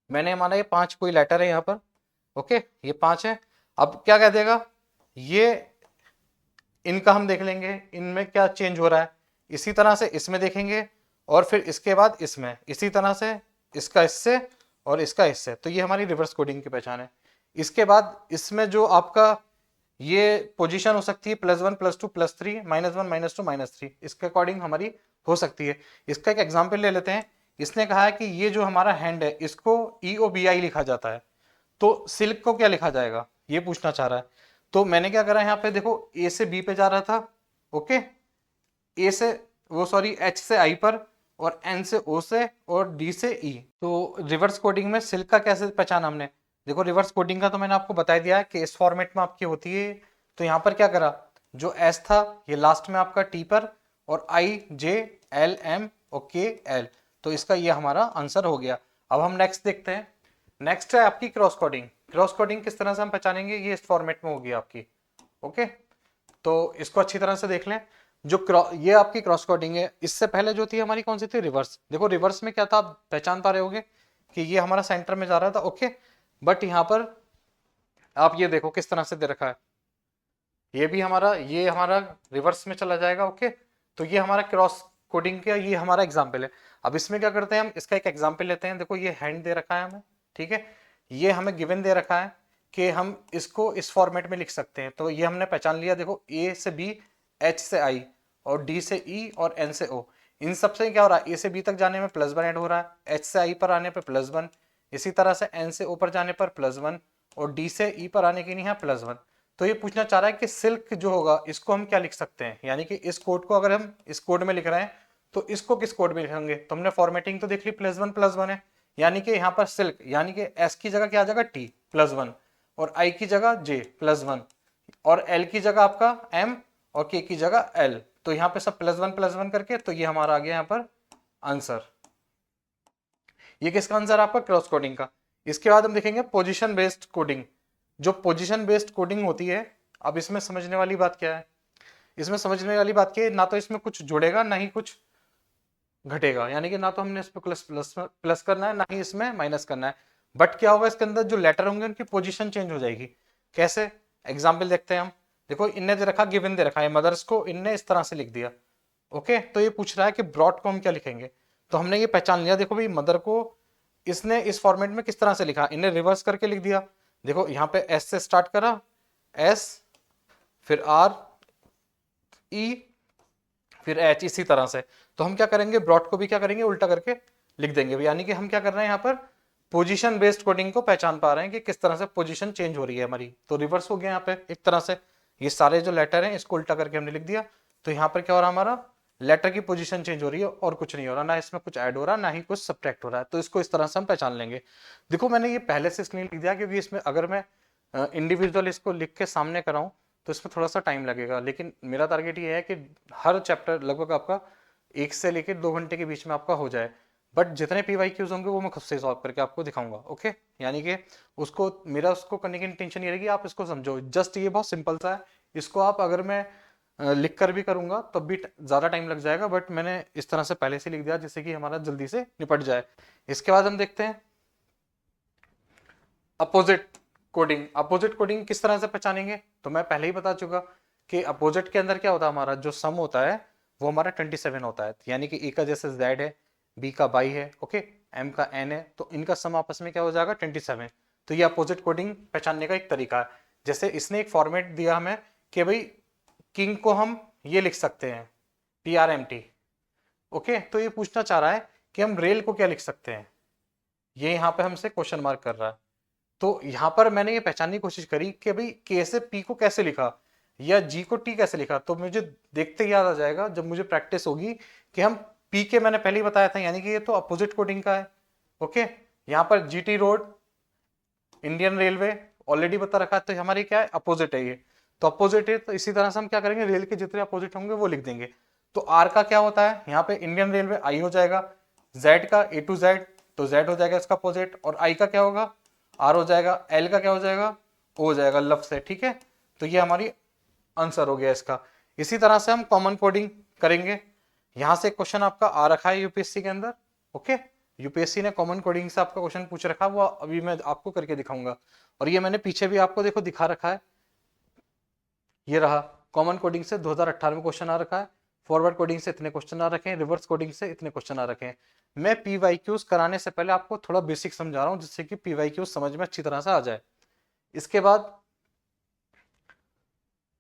मैंने माना ये 5 कोई लेटर है यहाँ पर, ओके, ये 5 है। अब क्या कह देगा, ये इनका हम देख लेंगे, इनमें क्या चेंज हो रहा है। इसी तरह से इसमें देखेंगे और फिर इसके बाद इसमें, इसी तरह से इसका इससे और इसका इससे। तो ये हमारी रिवर्स कोडिंग की पहचान है। इसके बाद इसमें जो आपका ये पोजीशन हो सकती है +1 +2 +3 -1 -2 -3, इसके अकॉर्डिंग हमारी हो सकती है। इसका एक एग्जाम्पल ले लेते हैं। इसने कहा है कि ये जो हमारा हैंड है इसको EOBI लिखा जाता है, तो सिल्क को क्या लिखा जाएगा, ये पूछना चाह रहा है। तो मैंने क्या करा, यहाँ पे देखो ए से बी पे जा रहा था, ओके, ए से वो सॉरी एच से आई पर और एन से ओ से और डी से ई। तो रिवर्स कोडिंग में सिल्क का कैसे पहचाना हमने? देखो रिवर्स कोडिंग का तो मैंने आपको बता दिया है कि इस फॉर्मेट में आपकी होती है। तो यहाँ पर क्या करा, जो एस था ये लास्ट में आपका टी पर और आई जे एल एम और के एल। तो इसका ये हमारा आंसर हो गया। अब हम नेक्स्ट देखते हैं। नेक्स्ट है आपकी क्रॉस कोडिंग। क्रॉस कोडिंग किस तरह से हम पहचानेंगे? ये इस फॉर्मेट में होगी आपकी, ओके। तो इसको अच्छी तरह से देख लें। जो ये आपकी क्रॉस कोडिंग है, इससे पहले जो थी हमारी कौन सी थी? रिवर्स। देखो रिवर्स में क्या था, आप पहचान पा रहे होगे कि ये हमारा सेंटर में जा रहा था, ओके। बट यहाँ पर आप ये देखो किस तरह से दे रखा है, ये हमारा रिवर्स में चला जाएगा, ओके। तो ये हमारा क्रॉस कोडिंग का ये हमारा एग्जाम्पल है। अब इसमें क्या करते हैं, हम इसका एक एग्जाम्पल लेते हैं। देखो ये हैंड दे रखा है हमें, ठीक है, ये हमें गिवन दे रखा है कि हम इसको इस फॉर्मेट में लिख सकते हैं। तो ये हमने पहचान लिया। देखो ए से बी, एच से आई और डी से ई और एन से ओ, इन सब से क्या हो रहा है, ए से बी तक जाने में +1 ऐड हो रहा है, एच से आई पर आने पर +1, इसी तरह से एन से ओ पर जाने पर +1 और डी से ई पर आने के लिए यहाँ +1। तो ये पूछना चाह रहा है कि सिल्क जो होगा इसको हम क्या लिख सकते हैं, यानी कि इस कोड को अगर हम इस कोड में लिख रहे हैं तो इसको किस कोड में लिखेंगे। तो हमने फॉर्मेटिंग तो देख ली, +1 +1 है, यानी कि यहाँ पर सिल्क, यानी कि एस की जगह क्या आ जाएगा टी +1, और आई की जगह जे +1, और एल की जगह आपका एम, और के की जगह एल। तो यहाँ पे सब +1 करके, तो ये हमारा आ गया यहाँ पर आंसर। ये किसका आंसर आपका? क्रॉस कोडिंग का। इसके बाद हम देखेंगे पोजीशन बेस्ड कोडिंग। जो पोजीशन बेस्ड कोडिंग होती है, अब इसमें समझने वाली बात क्या है? इसमें समझने वाली बात क्या है, ना तो इसमें कुछ जुड़ेगा ना ही कुछ घटेगा, यानी कि ना तो हमने इसमें प्लस प्लस प्लस करना है ना ही इसमें माइनस करना है। बट क्या होगा, इसके अंदर जो लेटर होंगे उनकी पोजीशन चेंज हो जाएगी। कैसे? एग्जाम्पल देखते हैं हम। देखो, इनने दे रखा, गिवन दे रखा है, मदर्स को इनने इस तरह से लिख दिया। ओके, तो ये पूछ रहा है कि ब्रॉड को हम क्या लिखेंगे। तो हमने ये पहचान लिया, देखो भाई मदर को इसने इस फॉर्मेट में किस तरह से लिखा, इन्हें रिवर्स करके लिख दिया। देखो यहाँ पे एस से स्टार्ट करा, एस, फिर आर, ई, फिर एच, इसी तरह से। तो हम क्या करेंगे, ब्रॉड को भी क्या करेंगे, उल्टा करके लिख देंगे। यानी कि हम क्या कर रहे हैं यहाँ पर, पोजीशन बेस्ड कोडिंग को पहचान पा रहे हैं कि किस तरह से पोजीशन चेंज हो रही है हमारी। तो रिवर्स हो गया यहाँ पे एक तरह से, ये सारे जो लेटर हैं इसको उल्टा करके हमने लिख दिया। तो यहाँ पर क्या हो रहा है, हमारा लेटर की पोजीशन चेंज हो रही है और कुछ नहीं हो रहा, ना इसमें कुछ ऐड हो रहा ना ही कुछ सब्ट्रैक्ट हो रहा है। तो इसको इस तरह से हम पहचान लेंगे। देखो, मैंने ये पहले से इसलिए लिख दिया क्योंकि इसमें अगर मैं इंडिविजुअल इसको लिख के सामने कराऊं तो इसमें थोड़ा सा टाइम लगेगा, लेकिन मेरा टारगेट ये है कि हर चैप्टर लगभग आपका 1 से लेकर 2 घंटे के बीच में आपका हो जाए। बट जितने PYQs होंगे वो मैं खुद से सॉल्व करके आपको दिखाऊंगा। ओके, यानी कि उसको मेरा उसको करने की इंटेंशन ये रहेगी, आप इसको समझो। जस्ट ये बहुत सिंपल सा है, इसको आप अगर मैं लिख कर भी करूंगा तब भी ज़्यादा टाइम लग जाएगा, बट मैंने इस तरह से पहले से लिख दिया जिससे कि हमारा जल्दी से निपट जाए। इसके बाद हम देखते हैं अपोजिट कोडिंग। अपोजिट कोडिंग किस तरह से पहचानेंगे, तो मैं पहले ही बता चुका कि अपोजिट के अंदर क्या होता है, हमारा जो सम होता है वो हमारा 27 होता है। यानी कि ए का जैसे z है, बी का बाई है, ओके, एम का n है, तो इनका सम आपस में क्या हो जाएगा 27। तो ये अपोजिट कोडिंग पहचानने का एक तरीका है। जैसे इसने एक फॉर्मेट दिया हमें कि भाई किंग को हम ये लिख सकते हैं PRMT। ओके, तो ये पूछना चाह रहा है कि हम रेल को क्या लिख सकते हैं, ये यहाँ पे हमसे क्वेश्चन मार्क कर रहा है। तो यहाँ पर मैंने ये पहचानने की कोशिश करी कि भाई के से पी को कैसे लिखा या जी को टी कैसे लिखा। तो मुझे देखते ही याद आ जाएगा जब मुझे प्रैक्टिस होगी कि हम पी के मैंने पहले ही बताया था, यानी कि ये तो अपोजिट कोडिंग का है। ओके, यहाँ पर GT road, Indian railway already बता रखा है, तो हमारी क्या है, अपोजिट है ये। तो अपोजिट है, तो इसी तरह से हम क्या करेंगे, रेल के जितने अपोजिट होंगे वो लिख देंगे। तो आर का क्या होता है, यहाँ पे इंडियन रेलवे आई हो जाएगा, जेड का A to Z, तो जेड हो जाएगा इसका अपोजिट, और आई का क्या होगा, आर हो जाएगा, एल का क्या हो जाएगा, ओ हो जाएगा, लफ से। ठीक है, तो ये हमारी आंसर हो गया इसका। इसी तरह से हम कॉमन कोडिंग करेंगे। यहां से क्वेश्चन आपका आ रखा है यूपीएससी के अंदर। ओके, यूपीएससी ने कॉमन कोडिंग से आपका क्वेश्चन पूछ रखा है, वो अभी मैं आपको करके दिखाऊंगा। और ये मैंने पीछे भी आपको देखो दिखा रखा है, ये रहा कॉमन कोडिंग से 2018 में क्वेश्चन आ रखा है, फॉरवर्ड कोडिंग से इतने क्वेश्चन आ रखे हैं, रिवर्स कोडिंग से इतने क्वेश्चन आ रखे हैं। मैं PYQs कराने से पहले आपको थोड़ा बेसिक समझा रहा हूं जिससे कि PYQs समझ में अच्छी तरह से आ जाए। इसके बाद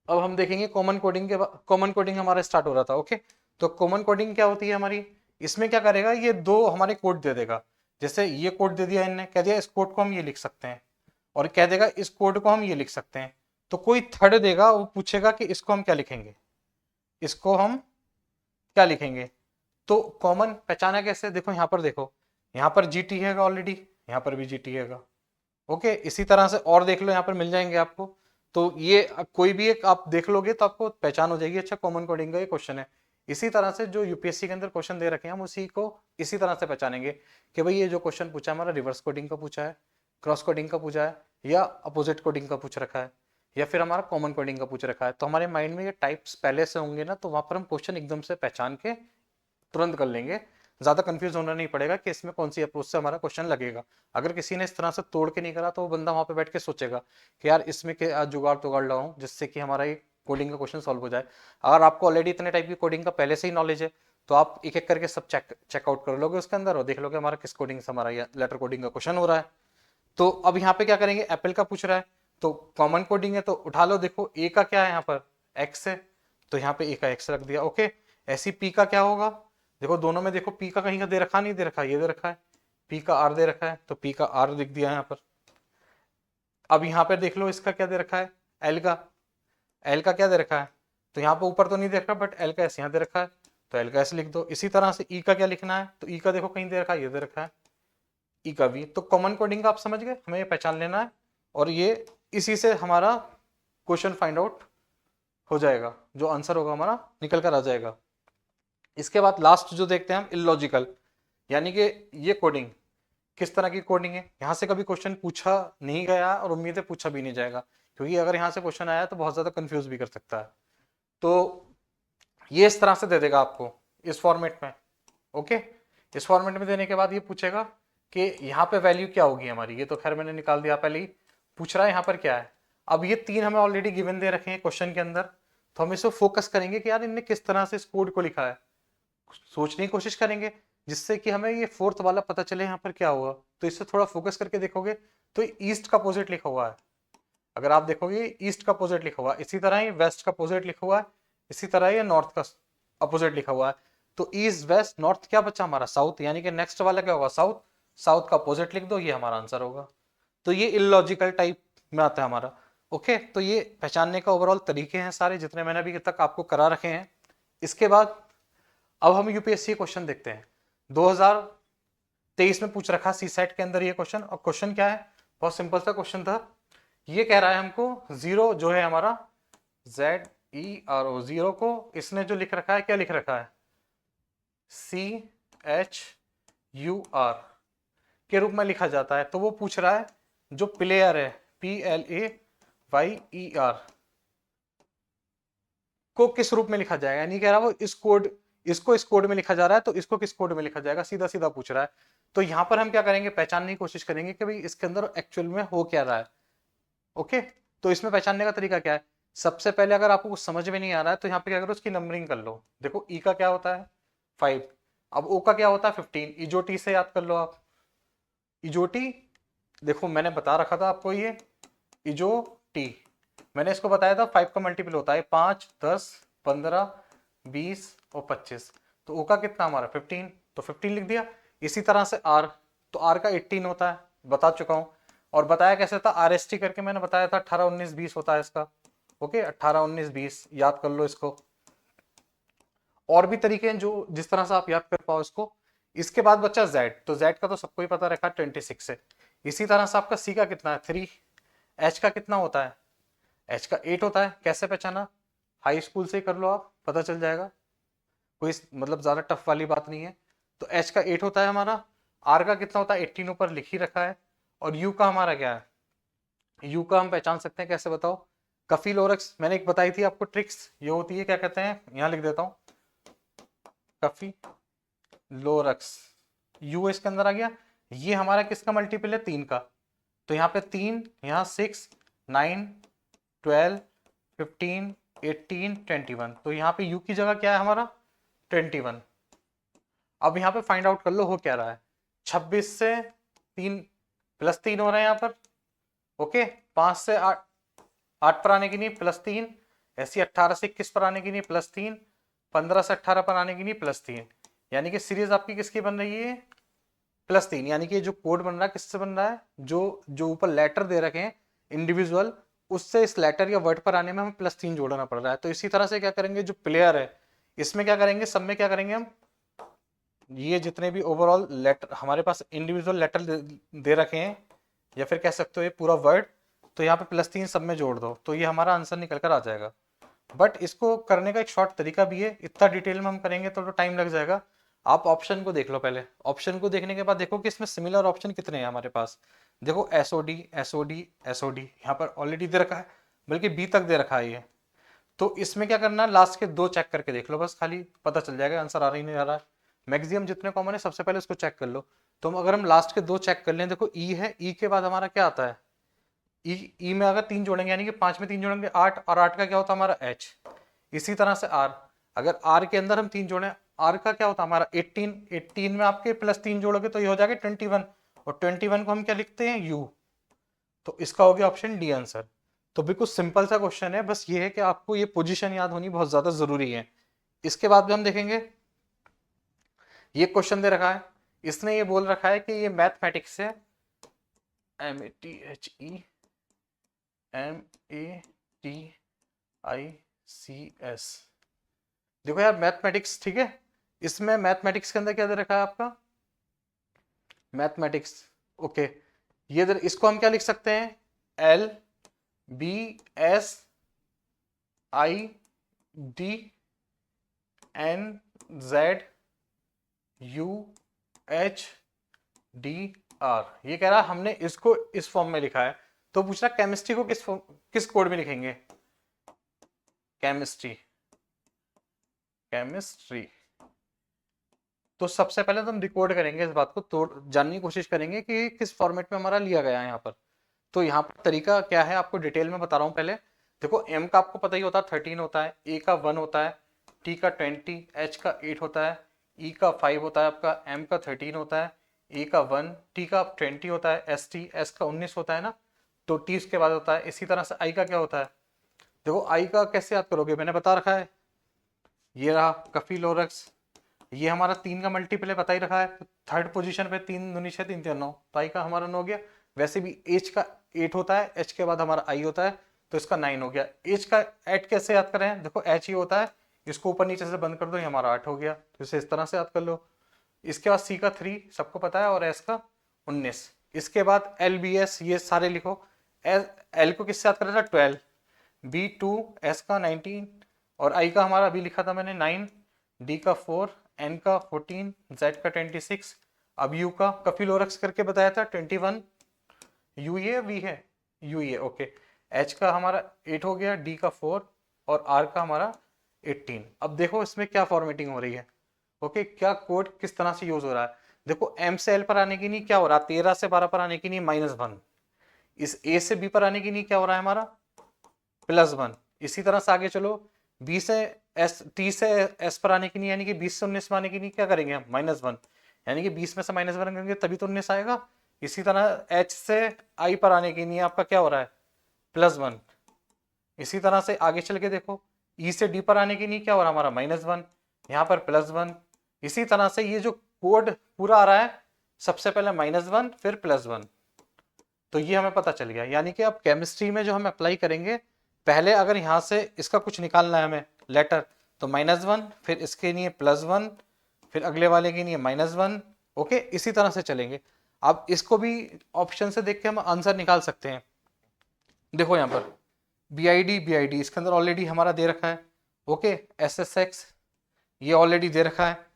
अब हम देखेंगे कॉमन कोडिंग के बाद, कॉमन कोडिंग हमारा स्टार्ट हो रहा था। ओके, तो कॉमन कोडिंग क्या होती है हमारी, इसमें क्या करेगा, ये दो हमारे कोड दे देगा। जैसे ये कोड दे दिया इनने, कह दिया इस कोड को हम ये लिख सकते हैं, और कह देगा इस कोड को हम ये लिख सकते हैं। तो कोई थर्ड देगा, वो पूछेगा कि इसको हम क्या लिखेंगे, इसको हम क्या लिखेंगे। तो कॉमन पहचाना कैसे, देखो यहाँ पर, देखो यहाँ पर GT है ऑलरेडी, यहाँ पर भी GT है। ओके, इसी तरह से और देख लो, यहाँ पर मिल जाएंगे आपको। तो ये कोई भी एक आप देख लोगे तो आपको पहचान हो जाएगी, अच्छा कॉमन कोडिंग का ये क्वेश्चन है। इसी तरह से जो यूपीएससी के अंदर क्वेश्चन दे रखे हैं हम उसी को इसी तरह से पहचानेंगे कि भाई ये जो क्वेश्चन पूछा है हमारा रिवर्स कोडिंग का पूछा है, क्रॉस कोडिंग का पूछा है, या अपोजिट कोडिंग का पूछ रखा है, या फिर हमारा कॉमन कोडिंग का पूछ रखा है। तो हमारे माइंड में ये टाइप्स पहले से होंगे ना, तो वहां पर हम क्वेश्चन एकदम से पहचान के तुरंत कर लेंगे, ज्यादा कंफ्यूज होना नहीं पड़ेगा कि इसमें कौन सी अप्रोच से हमारा क्वेश्चन लगेगा। अगर किसी ने इस तरह से तोड़ के नहीं करा तो वो बंदा वहां पे बैठ के सोचेगा कि यार इसमें क्या जुगाड़ तुगाड़ लगाऊं जिससे कि हमारा ये कोडिंग का क्वेश्चन सॉल्व हो जाए। अगर आपको ऑलरेडी इतने टाइप की कोडिंग का पहले से ही नॉलेज है तो आप एक एक करके सब चेकआउट कर लोगे उसके अंदर और देख लोगे हमारा किस कोडिंग से हमारा लेटर कोडिंग का क्वेश्चन हो रहा है। तो अब यहाँ पे क्या करेंगे, एप्पल का पूछ रहा है तो कॉमन कोडिंग है तो उठा लो। देखो ए का क्या है, यहाँ पर एक्स है, तो यहाँ पे ए का एक्स रख दिया। ओके, ऐसी पी का क्या होगा, देखो दोनों में देखो पी का कहीं का दे रखा नहीं दे रखा, ये दे रखा है, पी का आर दे रखा है, तो पी का आर लिख दिया यहाँ पर। अब यहाँ पे देख लो इसका क्या दे रखा है, एल का क्या दे रखा है, तो यहाँ पे ऊपर तो नहीं दे रखा बट एल का एस यहाँ दे रखा है, तो एल का एस लिख दो। इसी तरह से ई का क्या लिखना है, तो ई का देखो कहीं दे रखा है, ये दे रखा है, ई का वी। तो कॉमन कोडिंग का आप समझ गए, हमें ये पहचान लेना है और ये इसी से हमारा क्वेश्चन फाइंड आउट हो जाएगा, जो आंसर होगा हमारा निकल कर आ जाएगा। इसके बाद लास्ट जो देखते हैं हम इलॉजिकल, यानी कि ये कोडिंग किस तरह की कोडिंग है। यहाँ से कभी क्वेश्चन पूछा नहीं गया और उम्मीद है पूछा भी नहीं जाएगा, क्योंकि अगर यहाँ से क्वेश्चन आया तो बहुत ज्यादा कंफ्यूज भी कर सकता है। तो ये इस तरह से दे देगा आपको इस फॉर्मेट में। ओके, इस फॉर्मेट में देने के बाद ये पूछेगा कि यहाँ पे वैल्यू क्या होगी हमारी। ये तो खैर मैंने निकाल दिया पहले ही। पूछ रहा है यहाँ पर क्या है। अब ये तीन हमें ऑलरेडी गिवन दे रखे हैं क्वेश्चन के अंदर, तो हम इसको फोकस करेंगे कि यार इनने किस तरह से इस कोड को लिखा है, सोचने की कोशिश करेंगे, जिससे कि हमें ये फोर्थ वाला पता चले यहाँ पर क्या हुआ। तो इससे थोड़ा फोकस करके देखोगे तो ईस्ट का अपोजिट लिखा हुआ है। अगर आप देखोगे ईस्ट का अपोजिट लिखा हुआ है, इसी तरह ही वेस्ट का अपोजिट लिखा हुआ है, इसी तरह ही नॉर्थ का अपोजिट लिखा हुआ है। तो ईस्ट वेस्ट नॉर्थ क्या बचा हमारा साउथ, यानी कि नेक्स्ट वाला क्या होगा साउथ। साउथ का अपोजिट लिख दो, ये हमारा आंसर होगा। तो ये इलॉजिकल टाइप में आता है हमारा। ओके, तो ये पहचानने का ओवरऑल तरीके हैं सारे, जितने मैंने अभी तक आपको करा रखे हैं। इसके बाद अब हम यूपीएससी क्वेश्चन देखते हैं। 2023 में पूछ रखा सी सेट के अंदर ये क्वेश्चन। और क्वेश्चन क्या है, बहुत सिंपल सा क्वेश्चन था। ये कह रहा है हमको जीरो जो है हमारा ZERO, जीरो को इसने जो लिख रखा है, क्या लिख रखा है, CHUR के रूप में लिखा जाता है। तो वो पूछ रहा है जो प्लेयर है PLAYER को किस रूप में लिखा जाएगा, यानी कह रहा है वो इस कोड, इसको इस कोड में लिखा जा रहा है, तो इसको किस कोड में लिखा जाएगा, सीधा सीधा पूछ रहा है। तो यहां पर हम क्या करेंगे, पहचानने की कोशिश करेंगे कि भाई इसके अंदर एक्चुअल में हो क्या रहा है। ओके, तो इसमें पहचानने का तरीका क्या है। सबसे पहले अगर आपको कुछ समझ में नहीं आ रहा है तो यहाँ पे क्या करो, उसकी नंबरिंग कर लो। देखो ई का क्या होता है 5, अब ओ का क्या होता है 15। इजोटी से याद कर लो आप। इजोटी, देखो मैंने बता रखा था आपको, ये इजोटी मैंने इसको बताया था 5 का मल्टीपल होता है 5, 10, 15, 20 और 25। तो ओ का कितना हमारा 15, तो 15 लिख दिया। इसी तरह से आर, तो आर का 18 होता है, बता चुका हूं। और बताया कैसे था, RST करके मैंने बताया था 18, 19, 20 होता है इसका। ओके, 18, 19, 20 याद कर लो इसको। और भी तरीके हैं जो जिस तरह से आप याद कर पाओ इसको। इसके बाद बच्चा जेड, तो जेड का तो सबको ही पता रखा 26 है। इसी तरह से आपका सी का कितना है 3, एच का कितना होता है, एच का 8 होता है। कैसे पहचाना, हाई स्कूल से ही कर लो आप, पता चल जाएगा, कोई मतलब ज्यादा टफ वाली बात नहीं है। तो एच का 8 होता है हमारा। आर का कितना होता है 18 ऊपर लिख ही रखा है। और यू का हमारा क्या है, यू का हम पहचान सकते हैं कैसे बताओ, कफीलोरक्स मैंने एक बताई थी आपको ट्रिक्स, ये होती है क्या कहते हैं, यहाँ लिख देता हूँ कफी लोरक्स। यू इसके अंदर आ गया। ये हमारा किसका मल्टीपल है 3 का, तो यहाँ पे 3, यहाँ 6, 9, 12, 15, 18, 21। तो यहाँ पे यू की जगह क्या है हमारा 21। अब यहाँ पे फाइंड आउट कर लो हो क्या रहा है। 26 से 3 प्लस 3 हो रहे हैं यहाँ पर। ओके, 5 से 8, 8 पर आने की नहीं +3, ऐसी 18 से 21 पर आने की नहीं +3, 15 से 18 पर आने की नहीं +3। यानी कि सीरीज आपकी किसकी बन रही है +3। यानी कि जो कोड बन रहा है किससे बन रहा है, जो जो ऊपर लेटर दे रखे हैं इंडिविजुअल, उससे इस लेटर या वर्ड पर आने में हमें +3 जोड़ना पड़ रहा है। तो इसी तरह से क्या करेंगे, जो प्लेयर है इसमें क्या करेंगे, सब में क्या करेंगे हम, ये जितने भी ओवरऑल लेटर हमारे पास इंडिविजुअल लेटर दे रखे हैं, या फिर कह सकते हो ये पूरा वर्ड, तो यहाँ पे +3 सब में जोड़ दो, तो ये हमारा आंसर निकल कर आ जाएगा। बट इसको करने का एक शॉर्ट तरीका भी है, इतना डिटेल में हम करेंगे तो टाइम लग जाएगा। आप ऑप्शन को देख लो पहले, ऑप्शन को देखने के बाद देखो कि इसमें सिमिलर ऑप्शन कितने हैं हमारे पास। देखो SOD SOD SOD यहाँ पर ऑलरेडी दे रखा है, बल्कि बी तक दे रखा है ये। तो इसमें क्या करना है, लास्ट के 2 चेक करके देख लो बस, खाली पता चल जाएगा आंसर आ रहा ही नहीं आ रहा है। मैक्सिमम जितने कॉमन है सबसे पहले उसको चेक कर लो। तो अगर हम लास्ट के 2 चेक कर लें, देखो ई है, ई के बाद हमारा क्या आता है, ई में अगर 3 जोड़ेंगे यानी कि 5 में 3 जोड़ेंगे 8, और 8 का क्या होता है हमारा एच। इसी तरह से आर, अगर आर के अंदर हम 3 जोड़े, आर का क्या होता है हमारा 18, 18 में आपके +3 जोड़ोगे तो ये हो जाएगा 21, और 21 को हम क्या लिखते हैं यू। तो इसका हो गया ऑप्शन डी आंसर। तो बिल्कुल सिंपल सा क्वेश्चन है, बस ये है कि आपको ये पोजीशन याद होनी बहुत ज्यादा जरूरी है। इसके बाद भी हम देखेंगे, ये क्वेश्चन दे रखा है, इसने ये बोल रखा है कि ये मैथमेटिक्स है, METHEMATICS। देखो यार मैथमेटिक्स, ठीक है, इसमें मैथमेटिक्स के अंदर क्या दे रखा है आपका, मैथमेटिक्स, ओके। ये इसको हम क्या लिख सकते हैं, L B S I D N Z U H D R. ये कह रहा है हमने इसको इस फॉर्म में लिखा है, तो पूछ रहा केमिस्ट्री को किस कोड में लिखेंगे, केमिस्ट्री, केमिस्ट्री। तो सबसे पहले तो हम रिकॉर्ड करेंगे इस बात को, तो जानने की कोशिश करेंगे कि किस फॉर्मेट में हमारा लिया गया है यहाँ पर। तो यहाँ पर तरीका क्या है आपको डिटेल में बता रहा हूँ। पहले देखो एम का आपको पता ही होता है 13 होता है, ए का 1 होता है, टी का 20, एच का 8 होता है, ई का 5 होता है आपका, एम का 13 होता है, ए का 1, टी का 20 होता है, एस का 19 होता है ना, तो टी इसके बाद होता है। इसी तरह से आई का क्या होता है, देखो आई का कैसे याद करोगे, मैंने बता रखा है, ये रहा कफिलोरक्स, ये हमारा 3 का मल्टीपल है बता ही रखा है, थर्ड पोजीशन पे 3 दूनी 6 3 3 9, तो आई का हमारा 9 हो गया। वैसे भी एच का 8 होता है, एच के बाद हमारा आई होता है, तो इसका 9 हो गया। एच का 8 कैसे याद करें, देखो एच ही होता है, इसको ऊपर नीचे से बंद कर दो, ये हमारा 8 हो गया, तो इसे इस तरह से याद कर लो। इसके बाद सी का 3 सबको पता है, और एस का 19। इसके बाद एल बी एस ये सारे लिखो, एल को किससे याद करा था 12, बी 2, एस का 19, और आई का हमारा अभी लिखा था मैंने 9, डी का 4, एन का 14, जेड का 26, अब यू का कफिलोरक्स करके बताया था 21, यू ये वी है, यू ये ओके। एच का हमारा 8 हो गया, डी का 4, और आर का हमारा 18। अब देखो इसमें क्या फॉर्मेटिंग हो रही है, ओके, क्या कोड किस तरह से यूज हो रहा है। देखो एम से एल पर आने की नहीं क्या हो रहा है, 13 से 12 पर आने की नहीं -1, इस ए से बी पर आने की नहीं क्या हो रहा है हमारा +1। इसी तरह से आगे चलो, बी से एस, टी से एस पर आने की नहीं, यानी कि 20 से 19 में आने की नहीं क्या करेंगे हम -1, यानी कि 20 में से -1 करेंगे तभी तो 19 आएगा। इसी तरह एच से आई पर आने की नहीं आपका क्या हो रहा है +1। इसी तरह से आगे चल के देखो, ई से डी पर आने की नहीं क्या हो रहा है हमारा -1, यहाँ पर +1। इसी तरह से ये जो कोड पूरा आ रहा है, सबसे पहले -1 फिर +1, तो ये हमें पता चल गया। यानी कि अब केमिस्ट्री में जो हम अप्लाई करेंगे, पहले अगर यहाँ से इसका कुछ निकालना है हमें लेटर, तो -1 फिर इसके लिए +1 फिर अगले वाले के लिए -1, ओके, इसी तरह से चलेंगे। अब इसको भी ऑप्शन से देख के हम आंसर निकाल सकते हैं। देखो यहाँ पर बी आई डी इसके अंदर ऑलरेडी हमारा दे रखा है, ओके, SSX ये ऑलरेडी दे रखा है,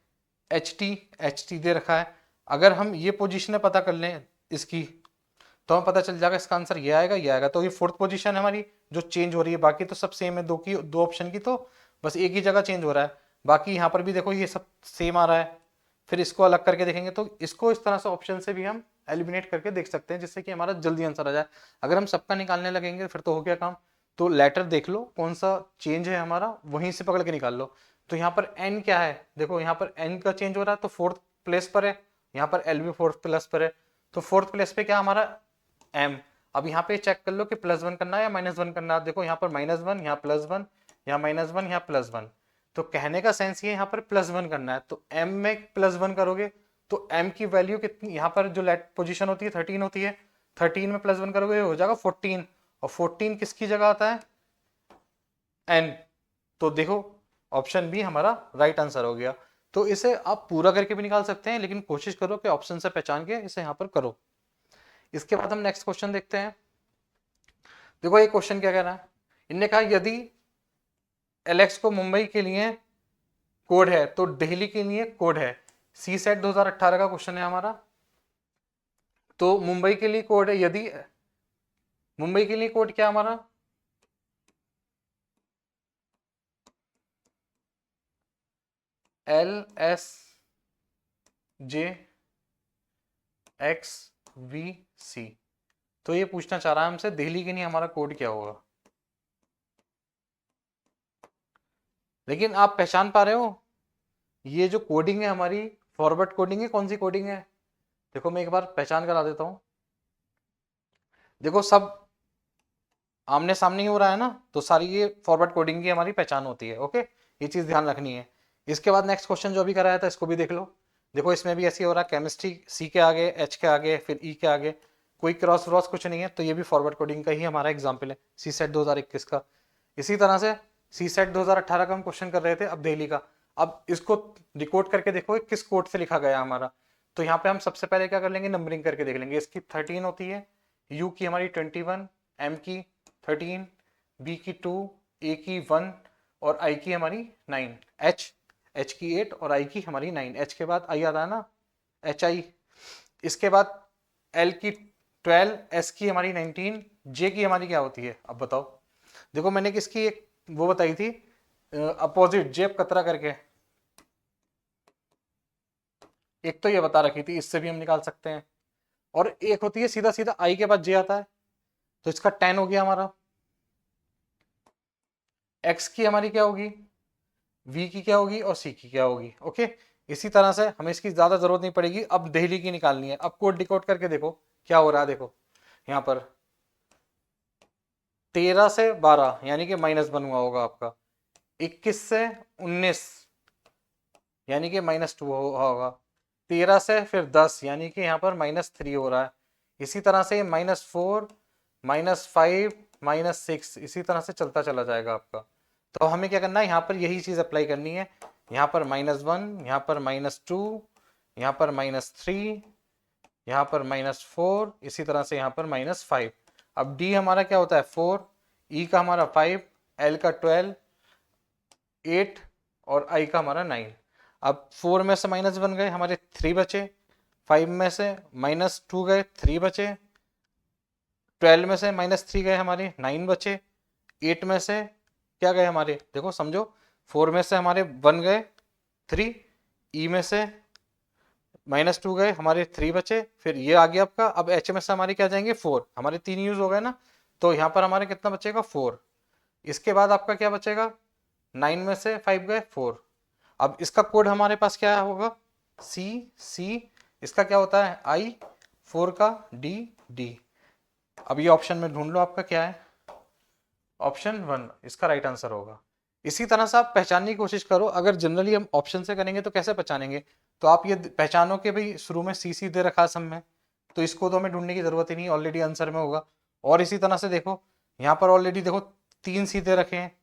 एच टी दे रखा है। अगर हम ये पोजीशन पता कर लें इसकी, तो हमें पता चल जाएगा इसका आंसर ये आएगा, ये आएगा। तो ये 4th पोजीशन है हमारी जो चेंज हो रही है, बाकी तो सब सेम है, दो ऑप्शन की तो बस एक ही जगह चेंज हो रहा है। बाकी यहाँ पर भी देखो ये सब सेम आ रहा है। फिर इसको अलग करके देखेंगे तो इसको इस तरह से ऑप्शन से भी हम एलिमिनेट करके देख सकते हैं, जिससे कि हमारा जल्दी आंसर आ जाए। अगर हम सबका निकालने लगेंगे फिर तो हो गया काम। तो लेटर देख लो कौन सा चेंज है हमारा, वहीं से पकड़ के निकाल लो। तो यहाँ पर एन क्या है, देखो यहाँ पर एन का चेंज हो रहा है तो 4th प्लेस पर है, यहाँ पर एल भी 4th प्लेस पर है, तो 4th प्लेस पे क्या हमारा एम। अब यहाँ पे चेक कर लो कि +1 करना है या -1 करना है। देखो यहाँ पर -1, यहाँ +1, यहाँ -1, यहाँ +1, तो कहने का सेंस ये यहाँ पर +1 करना है। तो एम में +1 करोगे तो एम की वैल्यू कितनी, यहाँ पर जो लेट पोजीशन होती है 13 होती है, 13 में +1 करोगे हो जाएगा 14, और 14 किसकी जगह आता है एन। तो देखो ऑप्शन बी हमारा राइट आंसर हो गया। तो इसे आप पूरा करके भी निकाल सकते हैं, लेकिन कोशिश करो कि ऑप्शन से पहचान के इसे यहाँ पर करो। इसके बाद हम नेक्स्ट क्वेश्चन देखते हैं। देखो ये क्वेश्चन क्या कह रहा है, इनने कहा यदि एलेक्स को मुंबई के लिए कोड है तो दिल्ली के लिए कोड है। सी सेट 2018 का क्वेश्चन है हमारा। तो मुंबई के लिए कोड है, यदि मुंबई के लिए कोड क्या हमारा LSJXVC, तो ये पूछना चाह रहा है हमसे दिल्ली के लिए हमारा कोड क्या होगा। लेकिन आप पहचान पा रहे हो ये जो कोडिंग है हमारी फॉरवर्ड कोडिंग है, कौन सी कोडिंग है, देखो मैं एक बार पहचान करा देता हूं। देखो सब आमने सामने ही हो रहा है ना, तो सारी ये फॉरवर्ड कोडिंग की हमारी पहचान होती है, ओके, ये चीज ध्यान रखनी है। इसके बाद नेक्स्ट क्वेश्चन जो अभी कराया था इसको भी देख लो। देखो इसमें भी ऐसे हो रहा है, केमिस्ट्री सी के आगे एच के आगे फिर ई के आगे, कोई क्रॉस व्रॉस कुछ नहीं है, तो ये भी फॉरवर्ड कोडिंग का ही हमारा एग्जाम्पल है सी सेट 2021 का। इसी तरह से सी सेट 2018 का हम क्वेश्चन कर रहे थे अब दिल्ली का। अब इसको रिकॉर्ड करके देखो किस कोड से लिखा गया हमारा। तो यहाँ पे हम सबसे पहले क्या कर लेंगे, नंबरिंग करके देख लेंगे। इसकी 13 होती है, यू की हमारी 21, एम की 13, बी की 2, ए की 1 और आई की हमारी 9, एच की 8 और आई की हमारी 9। एच के बाद आई आता है ना, एच आई। इसके बाद एल की 12, एस की हमारी 19, जे की हमारी क्या होती है, अब बताओ। देखो मैंने किसकी एक वो बताई थी, अपोजिट, जेब कतरा करके, एक तो ये बता रखी थी, इससे भी हम निकाल सकते हैं। और एक होती है सीधा सीधा आई के बाद जे आता है, तो इसका 10 हो गया हमारा। एक्स की हमारी क्या होगी, वी की क्या होगी और सी की क्या होगी। ओके, इसी तरह से हमें इसकी ज्यादा जरूरत नहीं पड़ेगी। अब दहली की निकालनी है। अब कोड डिकोड करके देखो क्या हो रहा है। देखो यहाँ पर 13 से 12 यानी कि -1 हुआ होगा आपका, 21 से 19 यानी कि -2 होगा, 13 से फिर 10 यानी कि यहाँ पर -3 हो रहा है। इसी तरह से -4, -5, -6 इसी तरह से चलता चला जाएगा आपका। तो हमें क्या करना है, यहाँ पर यही चीज अप्लाई करनी है। यहाँ पर -1, यहाँ पर -2, यहाँ पर -3, यहाँ पर -4, इसी तरह से यहाँ पर -5। अब डी हमारा क्या होता है 4, ई का हमारा 5, एल का 12, 8 और आई का हमारा 9। अब 4 में से -1 गए, हमारे 3 बचे। 5 में से -2 गए, 3 बचे। 12 में से -3 गए, हमारे 9 बचे। 8 में से क्या गए हमारे, देखो समझो, 4 में से हमारे 1 गए, 3, ई में से -2 गए, हमारे 3 बचे। फिर ये आ गया आपका। अब एच में से हमारे क्या जाएंगे 4, हमारे 3 यूज हो गए ना, तो यहाँ पर हमारे कितना बचेगा 4। इसके बाद आपका क्या बचेगा, 9 में से 5 गए 4। अब इसका कोड हमारे पास क्या होगा, सी सी, इसका क्या होता है आई, 4 का डी डी। अब ये ऑप्शन में ढूंढ लो आपका क्या है, ऑप्शन 1 इसका राइट आंसर होगा। इसी तरह से आप पहचानने की कोशिश करो। अगर जनरली हम ऑप्शन से करेंगे तो कैसे पहचानेंगे, तो आप ये पहचानो कि भाई शुरू में सी सी दे रखा है सब में, तो इसको तो हमें ढूंढने की जरूरत ही नहीं, ऑलरेडी आंसर में होगा। और इसी तरह से देखो यहाँ पर ऑलरेडी देखो 3 सी दे रखे हैं,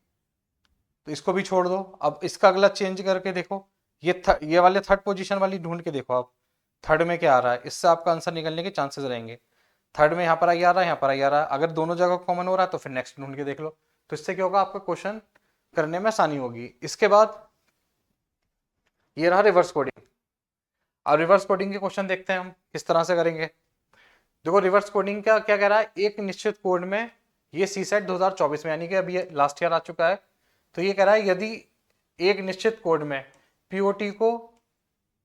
तो इसको भी छोड़ दो। अब इसका अगला चेंज करके देखो, ये वाले थर्ड पोजीशन वाली ढूंढ के देखो आप, थर्ड में क्या आ रहा है, इससे आपका आंसर निकलने के चांसेस रहेंगे। थर्ड में यहाँ पर आई आ रहा है, यहाँ पर आई आ रहा है, अगर दोनों जगह कॉमन हो रहा है तो फिर नेक्स्ट ढूंढ के देख लो। तो इससे क्या होगा, आपका क्वेश्चन करने में आसानी होगी। इसके बाद ये रहा रिवर्स कोडिंग। अब रिवर्स कोडिंग के क्वेश्चन देखते हैं हम किस तरह से करेंगे। देखो रिवर्स कोडिंग क्या क्या कह रहा है, एक निश्चित कोड में, ये सी सेट 2024 में यानी कि अभी लास्ट ईयर आ चुका है, तो ये कह रहा है यदि एक निश्चित कोड में पीओटी को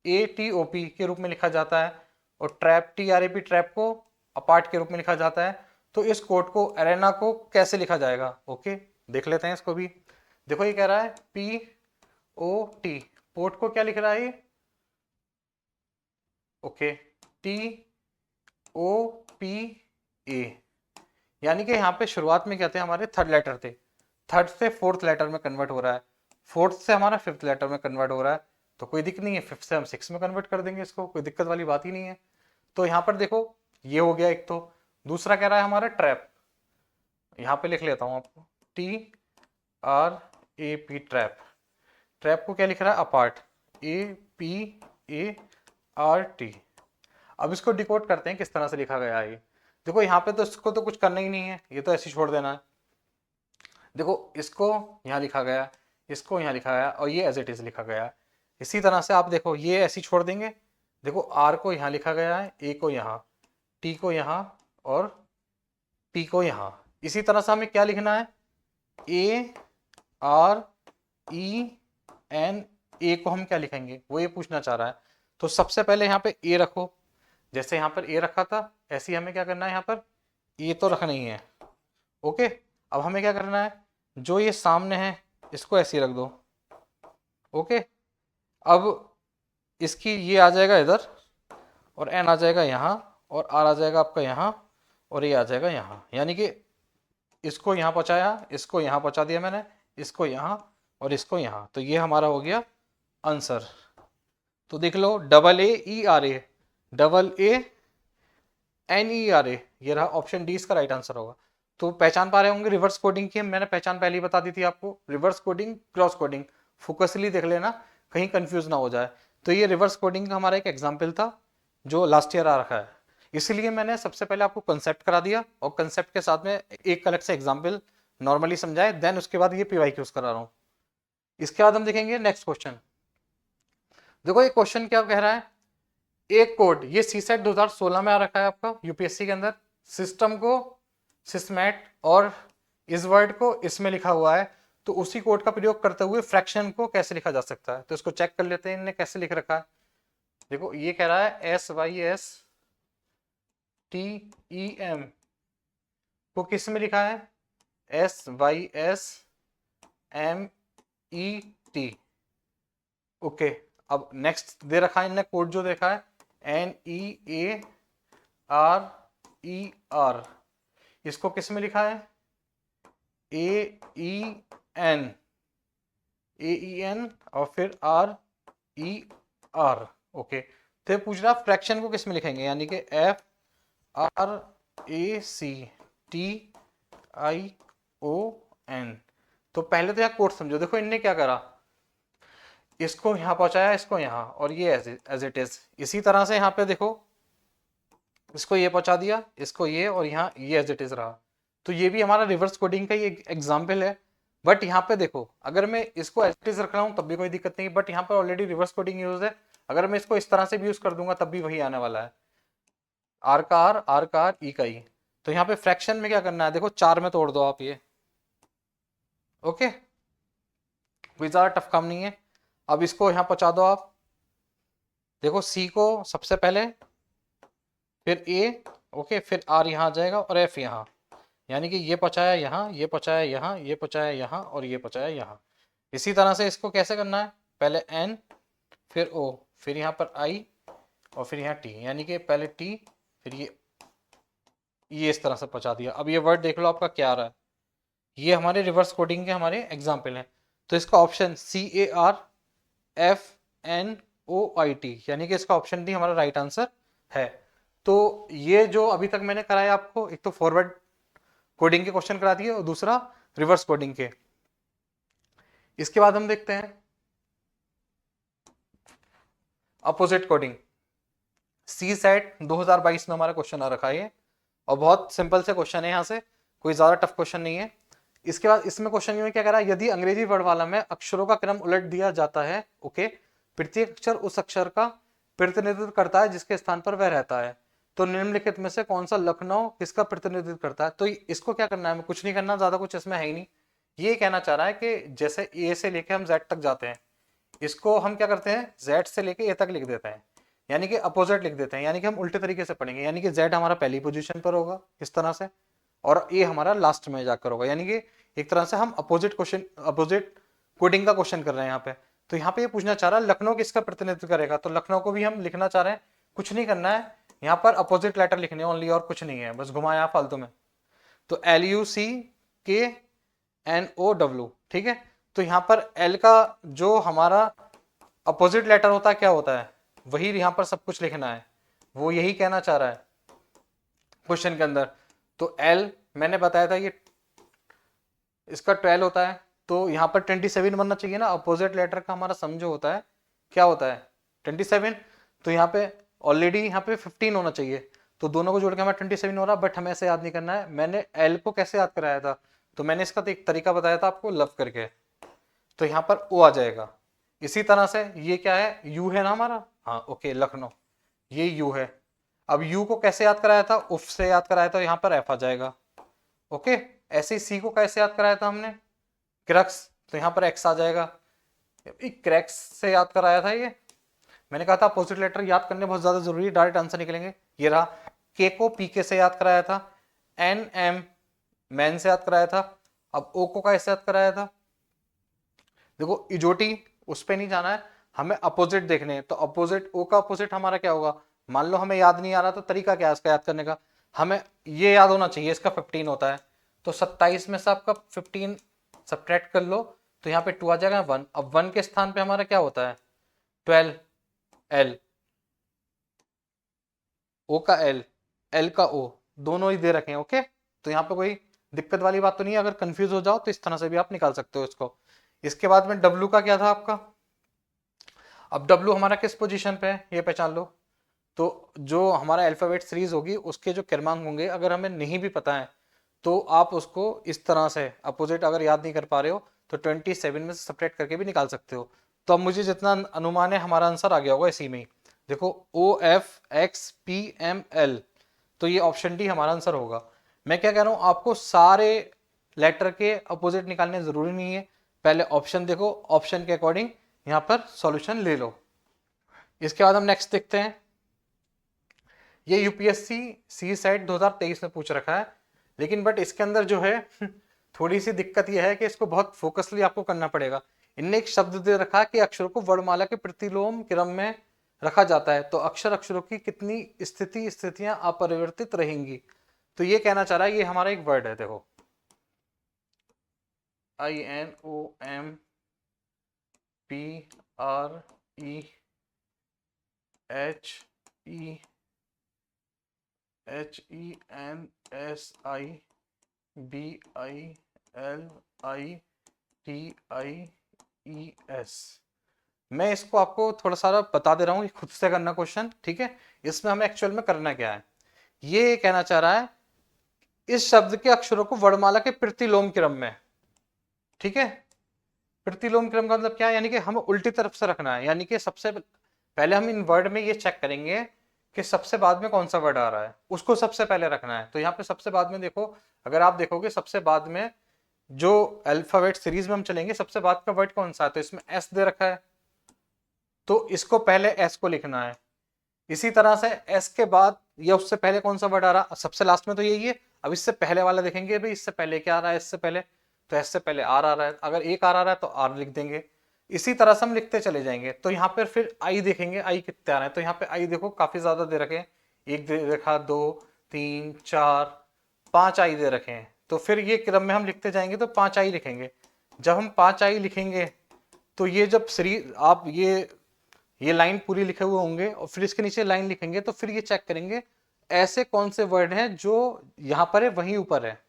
एटीओपी के रूप में लिखा जाता है और ट्रैप टीआरएपी ट्रैप को अपार्ट के रूप में लिखा जाता है, तो इस कोड को एरेना को कैसे लिखा जाएगा। ओके, देख लेते हैं इसको भी। देखो ये कह रहा है पी ओ टी, पोर्ट को क्या लिख रहा है ये, okay, T O P A, यानी कि यहाँ पे शुरुआत में क्या थे, हमारे थर्ड लेटर थे, थर्ड से फोर्थ लेटर में कन्वर्ट हो रहा है, फोर्थ से हमारा फिफ्थ लेटर में कन्वर्ट हो रहा है, तो कोई दिक्कत नहीं है, फिफ्थ से हम सिक्स में कन्वर्ट कर देंगे इसको, कोई दिक्कत वाली बात ही नहीं है। तो यहाँ पर देखो ये हो गया एक। तो दूसरा कह रहा है हमारा ट्रैप, यहाँ पे लिख लेता हूँ आपको, T R A P trap. Trap को क्या लिख रहा है apart, A P A R T. अब इसको डिकोड करते हैं किस तरह से लिखा गया है ये। देखो यहाँ पे तो इसको तो कुछ करना ही नहीं है, ये तो ऐसे छोड़ देना है। देखो इसको यहाँ लिखा गया, इसको यहाँ लिखा गया और ये एज इट इज लिखा गया। इसी तरह से आप देखो ये ऐसे छोड़ देंगे। देखो आर को यहाँ लिखा गया है, ए को यहाँ, टी को यहाँ और पी को यहाँ। इसी तरह से हमें क्या लिखना है, ए आर ई एन, ए को हम क्या लिखेंगे वो ये पूछना चाह रहा है। तो सबसे पहले यहाँ पे ए रखो, जैसे यहाँ पर ए रखा था ऐसे ही हमें क्या करना है, यहाँ पर ए तो रखना ही है। ओके, अब हमें क्या करना है, जो ये सामने है इसको ऐसे ही रख दो। ओके, अब इसकी ये आ जाएगा इधर और एन आ जाएगा यहाँ और आर आ जाएगा आपका यहाँ और ये आ जाएगा यहाँ, यानी कि इसको यहाँ पहुँचाया, इसको यहाँ पहुँचा दिया मैंने, इसको यहाँ और इसको यहाँ, तो ये हमारा हो गया आंसर। तो देख लो double A E R A, double A N E R A, ये रहा ऑप्शन डी इसका राइट आंसर होगा। तो पहचान पा रहे होंगे रिवर्स कोडिंग की, मैंने पहचान पहले ही बता दी थी आपको। रिवर्स कोडिंग क्रॉस कोडिंग फोकसली देख लेना, कहीं कंफ्यूज ना हो जाए। तो ये रिवर्स कोडिंग का हमारा एक एग्जाम्पल था। जो लास्ट ईयर आ रखा है। इसीलिए मैंने सबसे पहले आपको कंसेप्ट करा दिया और कंसेप्ट के साथ में एक अलग से एग्जाम्पल नॉर्मली समझाए, देन उसके बाद ये पीवाईक्यूज करा रहा हूँ। इसके बाद हम देखेंगे नेक्स्ट क्वेश्चन। देखो ये क्वेश्चन क्या कह रहा है, एक कोड, ये सीसेट 2016 में आ रखा है आपका यूपीएससी के अंदर, सिस्टम को सिस्मेट और इस वर्ड को इसमें लिखा हुआ है, तो उसी कोड का प्रयोग करते हुए फ्रैक्शन को कैसे लिखा जा सकता है, तो इसको चेक कर लेते हैं इनने कैसे लिख रखा है। देखो ये कह रहा है SYSTEM को किस में लिखा है, SYSMET। ओके, अब नेक्स्ट दे रखा है इनने कोड जो देखा है NEARER, इसको किस में लिखा है AEN और फिर RER। ओके, तो पूछ रहा फ्रैक्शन को किस में लिखेंगे, यानी कि FRACTION। तो पहले तो यहाँ कोड समझो, देखो इनने क्या करा, इसको यहाँ पहुंचाया, इसको यहाँ, और ये एज इट इज। इसी तरह से यहाँ पे देखो, इसको ये पहुंचा दिया, इसको ये, और यहाँ ये एज इट इज रहा। तो ये भी हमारा रिवर्स कोडिंग का ही एक एग्जाम्पल है। बट यहाँ पे देखो, अगर मैं इसको एज इट इज रख रहा हूँ तब भी कोई दिक्कत नहीं, बट यहाँ पर ऑलरेडी रिवर्स कोडिंग यूज है। अगर मैं इसको इस तरह से भी यूज कर दूंगा तब भी वही आने वाला है, आर का आर, ई का ई। तो यहाँ पे फ्रैक्शन में क्या करना है, देखो 4 में तोड़ दो आप ये। ओके, कोई ज्यादा टफ काम नहीं है। अब इसको यहाँ पहुंचा दो आप, देखो सी को सबसे पहले, फिर ए, ओके, फिर आर यहाँ आ जाएगा और एफ यहाँ, यानी कि ये पहुंचाया यहाँ, ये पहुंचाया यहाँ, ये पहुंचाया यहाँ और ये पहुंचाया यहाँ। इसी तरह से इसको कैसे करना है, पहले एन, फिर ओ, फिर यहाँ पर आई और फिर यहाँ टी, यानी कि पहले टी फिर ये इस तरह से पहुंचा दिया। अब ये वर्ड देख लो आपका क्या आ रहा है, ये हमारे रिवर्स कोडिंग के हमारे एग्जाम्पल हैं। तो इसका ऑप्शन CARFNOIT, यानी कि इसका ऑप्शन डी हमारा राइट आंसर है। तो ये जो अभी तक मैंने कराया आपको, एक तो फॉरवर्ड कोडिंग के क्वेश्चन करा दिए और दूसरा रिवर्स कोडिंग के। इसके बाद हम देखते हैं अपोजिट कोडिंग। CSAT 2022 में हमारा क्वेश्चन आ रखा है और बहुत सिंपल से क्वेश्चन है, यहाँ से कोई ज्यादा टफ क्वेश्चन नहीं है। इसके बाद इसमें क्वेश्चन में क्या कह रहा है, यदि अंग्रेजी वर्णमाला में अक्षरों का क्रम उलट दिया जाता है, ओके, प्रत्येक अक्षर उस अक्षर का प्रतिनिधित्व करता है जिसके स्थान पर वह रहता है, तो निम्नलिखित में से कौन सा लखनऊ किसका प्रतिनिधित्व करता है। तो इसको क्या करना है, हमें कुछ नहीं करना, ज्यादा कुछ इसमें है ही नहीं। ये कहना चाह रहा है कि जैसे ए से लेके हम जेड तक जाते हैं, इसको हम क्या करते हैं, जेड से लेके ए तक लिख देते हैं, यानी कि अपोजिट लिख देते हैं, यानी कि हम उल्टे तरीके से पढ़ेंगे, यानी कि जेड हमारा पहली पोजीशन पर होगा इस तरह से, और ए हमारा लास्ट में जाकर होगा, यानी कि एक तरह से हम अपोजिट कोडिंग का क्वेश्चन कर रहे हैं यहाँ पे। तो यहाँ पे ये पूछना चाह रहा है लखनऊ किसका प्रतिनिधित्व करेगा, तो लखनऊ को भी हम लिखना चाह रहे हैं, कुछ नहीं करना है, यहाँ पर अपोजिट लेटर लिखने ओनली, और कुछ नहीं है, बस घुमाया फालतू में। तो LUCKNOW, ठीक है। तो यहाँ पर L का जो हमारा अपोजिट लेटर होता है क्या होता है, वही यहाँ पर सब कुछ लिखना है, वो यही कहना चाह रहा है क्वेश्चन के अंदर। तो L मैंने बताया था ये इसका 12 होता है, तो यहाँ पर 27 बनना चाहिए ना, अपोजिट लेटर का हमारा सम जो होता है क्या होता है 27। तो यहाँ पे ऑलरेडी यहाँ पे 15 होना चाहिए, तो दोनों को जोड़ के हमारा 27 हो रहा, बट हमें ऐसे याद नहीं करना है। मैंने L को कैसे याद कराया था, तो मैंने इसका तो एक तरीका बताया था आपको, लव करके, तो यहाँ पर O आ जाएगा। इसी तरह से ये क्या है, U है ना हमारा, हाँ ओके, लखनऊ, ये U है। अब U को कैसे याद कराया था, उफ से याद कराया था, यहाँ पर F आ जाएगा, ओके। ऐसे ही C को कैसे याद कराया था हमने, क्रक्स, तो यहाँ पर X आ जाएगा। क्रैक्स से याद कराया था ये, मैंने कहा था अपोजिट लेटर याद करने बहुत ज्यादा जरूरी है, डायरेक्ट आंसर निकलेंगे। ये रहा, के को पीके से याद कराया था, NM मैन से याद कराया था। अब O को कैसे याद कराया था, देखो इजोटी, उस पे नहीं जाना है, हमें अपोजिट देखने हैं। तो अपोजिट, O का अपोजिट हमारा क्या होगा, मान लो हमें याद नहीं आ रहा, तो तरीका क्या है इसका याद करने का, हमें ये याद होना चाहिए, इसका 15 होता है, तो 27 में से आपका 15 सब्ट्रैक्ट कर लो, तो यहाँ पे 2 आ जाएगा 1। अब 1 के स्थान पे हमारा क्या होता है 12, L, O का L, L का O, दोनों ही दे रखे हैं, ओके। तो यहाँ पे कोई दिक्कत वाली बात तो नहीं है, अगर कंफ्यूज हो जाओ तो इस तरह से भी आप निकाल सकते हो इसको। इसके बाद में W का क्या था आपका, अब W हमारा किस पोजीशन पे है ये पहचान लो, तो जो हमारा अल्फ़ाबेट सीरीज होगी उसके जो क्रमांक होंगे अगर हमें नहीं भी पता है तो आप उसको इस तरह से अपोजिट अगर याद नहीं कर पा रहे हो तो 27 में से सब्ट्रैक्ट करके भी निकाल सकते हो। तो अब मुझे जितना अनुमान है हमारा आंसर आ गया होगा इसी में ही। देखो OFXPML, तो ये ऑप्शन डी हमारा आंसर होगा। मैं क्या कह रहा हूँ, आपको सारे लेटर के अपोजिट निकालने जरूरी नहीं है, पहले ऑप्शन देखो, ऑप्शन के अकॉर्डिंग यहाँ पर सॉल्यूशन ले लो। इसके बाद हम नेक्स्ट देखते हैं। ये यूपीएससी सी सेट 2023 में पूछ रखा है, लेकिन बट इसके अंदर जो है थोड़ी सी दिक्कत यह है कि इसको बहुत फोकसली आपको करना पड़ेगा। इनने एक शब्द दे रखा है कि अक्षरों को वर्णमाला के प्रतिलोम क्रम में रखा जाता है, तो अक्षरों की कितनी स्थितियां अपरिवर्तित रहेंगी। तो ये कहना चाह रहा है, ये हमारा एक वर्ड है, देखो INOMPREHENSIBILITIES। मैं इसको आपको थोड़ा सा बता दे रहा हूँ, खुद से करना क्वेश्चन, ठीक है। इसमें हमें एक्चुअल में करना क्या है, ये कहना चाह रहा है इस शब्द के अक्षरों को वर्णमाला के प्रतिलोम क्रम में, ठीक है। प्रतिलोम क्रम का मतलब क्या है, यानी कि हमें उल्टी तरफ से रखना है। यानी कि सबसे पहले हम इन वर्ड में ये चेक करेंगे कि सबसे बाद में कौन सा वर्ड आ रहा है, उसको सबसे पहले रखना है। तो यहाँ पे सबसे बाद में देखो, अगर आप देखोगे सबसे बाद में जो अल्फाबेट सीरीज में हम चलेंगे सबसे बाद का वर्ड कौन सा है, तो इसमें एस दे रखा है, तो इसको पहले एस को लिखना है। इसी तरह से एस के बाद या उससे पहले कौन सा वर्ड आ रहा, सबसे लास्ट में तो यही है। अब इससे पहले वाला देखेंगे भाई, इससे पहले क्या आ रहा है, इससे पहले, तो एस से पहले आर आ रहा है, अगर एक आर आ रहा है तो आर लिख देंगे। इसी तरह से हम लिखते चले जाएंगे। तो यहाँ पर फिर आई देखेंगे, आई कितने आ रहे हैं, तो यहाँ पे आई देखो काफी ज्यादा दे रखे हैं, एक दे रखा, 2 3 4 5 आई दे रखे हैं। तो फिर ये क्रम में हम लिखते जाएंगे तो 5 आई लिखेंगे। जब हम 5 आई लिखेंगे तो ये जब सीरीज आप ये लाइन पूरी लिखे हुए होंगे और फिर इसके नीचे लाइन लिखेंगे, तो फिर ये चेक करेंगे ऐसे कौन से वर्ड हैं जो यहाँ पर है वहीं ऊपर है।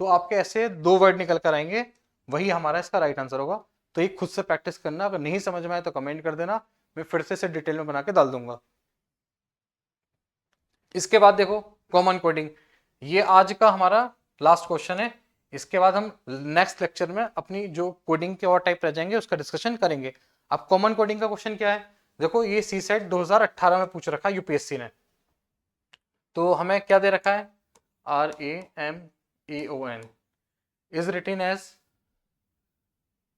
तो आपके ऐसे 2 वर्ड निकल कर आएंगे, वही हमारा इसका राइट आंसर होगा। तो ये खुद से प्रैक्टिस करना, अगर नहीं समझ में आए तो कमेंट कर देना, मैं फिर से इसे डिटेल में बना के डाल दूंगा। इसके बाद देखो कॉमन कोडिंग, ये आज का हमारा लास्ट क्वेश्चन है। इसके बाद हम नेक्स्ट लेक्चर में अपनी जो कोडिंग के और टाइप रह जाएंगे उसका डिस्कशन करेंगे। अब कॉमन कोडिंग का क्वेश्चन क्या है, देखो ये सी सेट 2018 में पूछ रखा है यूपीएससी ने। तो हमें क्या दे रखा है, RAMAON is written as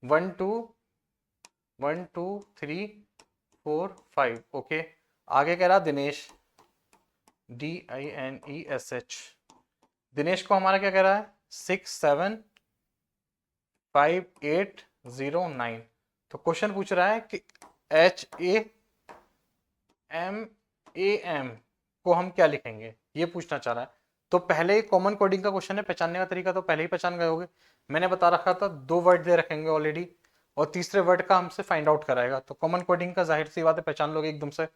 1 2 1 2 3 4 5। Okay, आगे कह रहा दिनेश, DINESH, दिनेश को हमारा क्या कह रहा है, 675 809। तो क्वेश्चन पूछ रहा है कि HAMAM को हम क्या लिखेंगे, ये पूछना चाह रहा है। तो पहले कॉमन कोडिंग का क्वेश्चन है, पहचानने का तरीका तो पहले ही पहचान गए होगे। मैंने बता रखा था 2 वर्ड दे रखेंगे ऑलरेडी, और तीसरे वर्ड का हमसे फाइंड आउट कराएगा। तो कॉमन कोडिंग का जाहिर सी बात है पहचान लोगे एकदम से।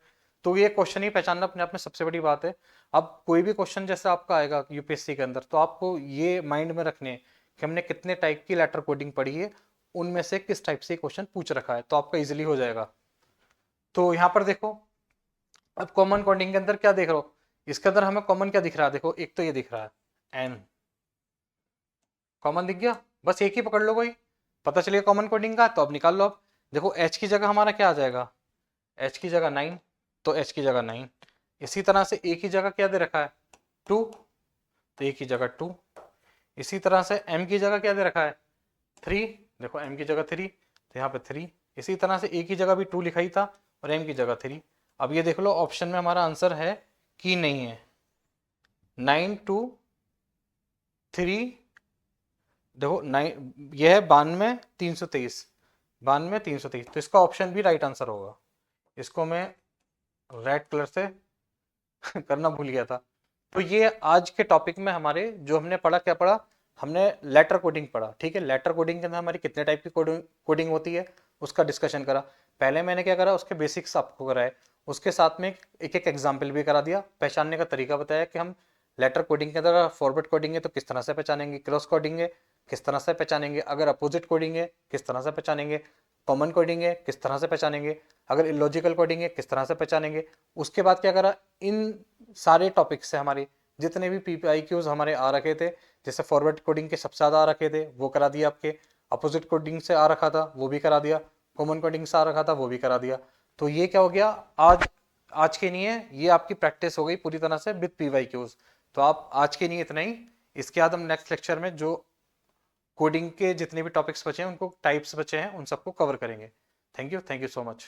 तो ये क्वेश्चन ही पहचानना अपने आप में सबसे बड़ी बात है। अब कोई भी क्वेश्चन जैसे आपका आएगा यूपीएससी के अंदर, तो आपको ये माइंड में रखने हैं कि हमने कितने टाइप की लेटर कोडिंग पढ़ी है, उनमें से किस टाइप से क्वेश्चन पूछ रखा है, तो आपका इजिली हो जाएगा। तो यहाँ पर देखो, अब कॉमन कोडिंग के अंदर क्या देख रहे हो, इसके अंदर हमें कॉमन क्या दिख रहा है, देखो एक तो ये दिख रहा है एन, कॉमन दिख गया, बस एक ही पकड़ लो, कोई पता चलिए कॉमन कोडिंग का। तो अब निकाल लो। अब देखो एच की जगह हमारा क्या आ जाएगा, एच की जगह 9, तो एच की जगह 9। इसी तरह से ए की जगह क्या दे रखा है, 2, तो ए की जगह 2। इसी तरह से एम की जगह क्या दे रखा है, 3, देखो एम की जगह 3, तो यहाँ पे 3। इसी तरह से ए की जगह भी 2 लिखा ही था और एम की जगह 3। अब ये देख लो ऑप्शन में हमारा आंसर है कि नहीं है, 9 2 3, देखो 9, यह है 92 323, 92 323, तो इसका ऑप्शन भी राइट आंसर होगा। इसको मैं रेड कलर से करना भूल गया था। तो ये आज के टॉपिक में हमारे जो हमने पढ़ा, क्या पढ़ा हमने, लेटर कोडिंग पढ़ा, ठीक है। लेटर कोडिंग के अंदर हमारी कितने टाइप की कोडिंग होती है उसका डिस्कशन करा। पहले मैंने क्या करा, उसके बेसिक्स आपको कराए, उसके साथ में एक एक एग्जाम्पल भी करा दिया, पहचानने का तरीका बताया कि हम लेटर कोडिंग के अंदर फॉरवर्ड कोडिंग है तो किस तरह से पहचानेंगे, क्रॉस कोडिंग है किस तरह से पहचानेंगे, अगर अपोजिट कोडिंग है किस तरह से पहचानेंगे, कॉमन कोडिंग है किस तरह से पहचानेंगे, अगर इलॉजिकल कोडिंग है किस तरह से पहचानेंगे। उसके बाद क्या करा, इन सारे टॉपिक से हमारे जितने भी PPIQs हमारे आ रखे थे, जैसे फॉरवर्ड कोडिंग के सबसे ज़्यादा आ रखे थे वो करा दिया, आपके अपोजिट कोडिंग से आ रखा था वो भी करा दिया, कॉमन कोडिंग से आ रखा था वो भी करा दिया। तो ये क्या हो गया, आज आज के लिए ये आपकी प्रैक्टिस हो गई पूरी तरह से विद PYQs। तो आप आज के लिए इतना ही। इसके बाद हम नेक्स्ट लेक्चर में जो कोडिंग के जितने भी टॉपिक्स बचे हैं, उनको टाइप्स बचे हैं, उन सबको कवर करेंगे। Thank you so much.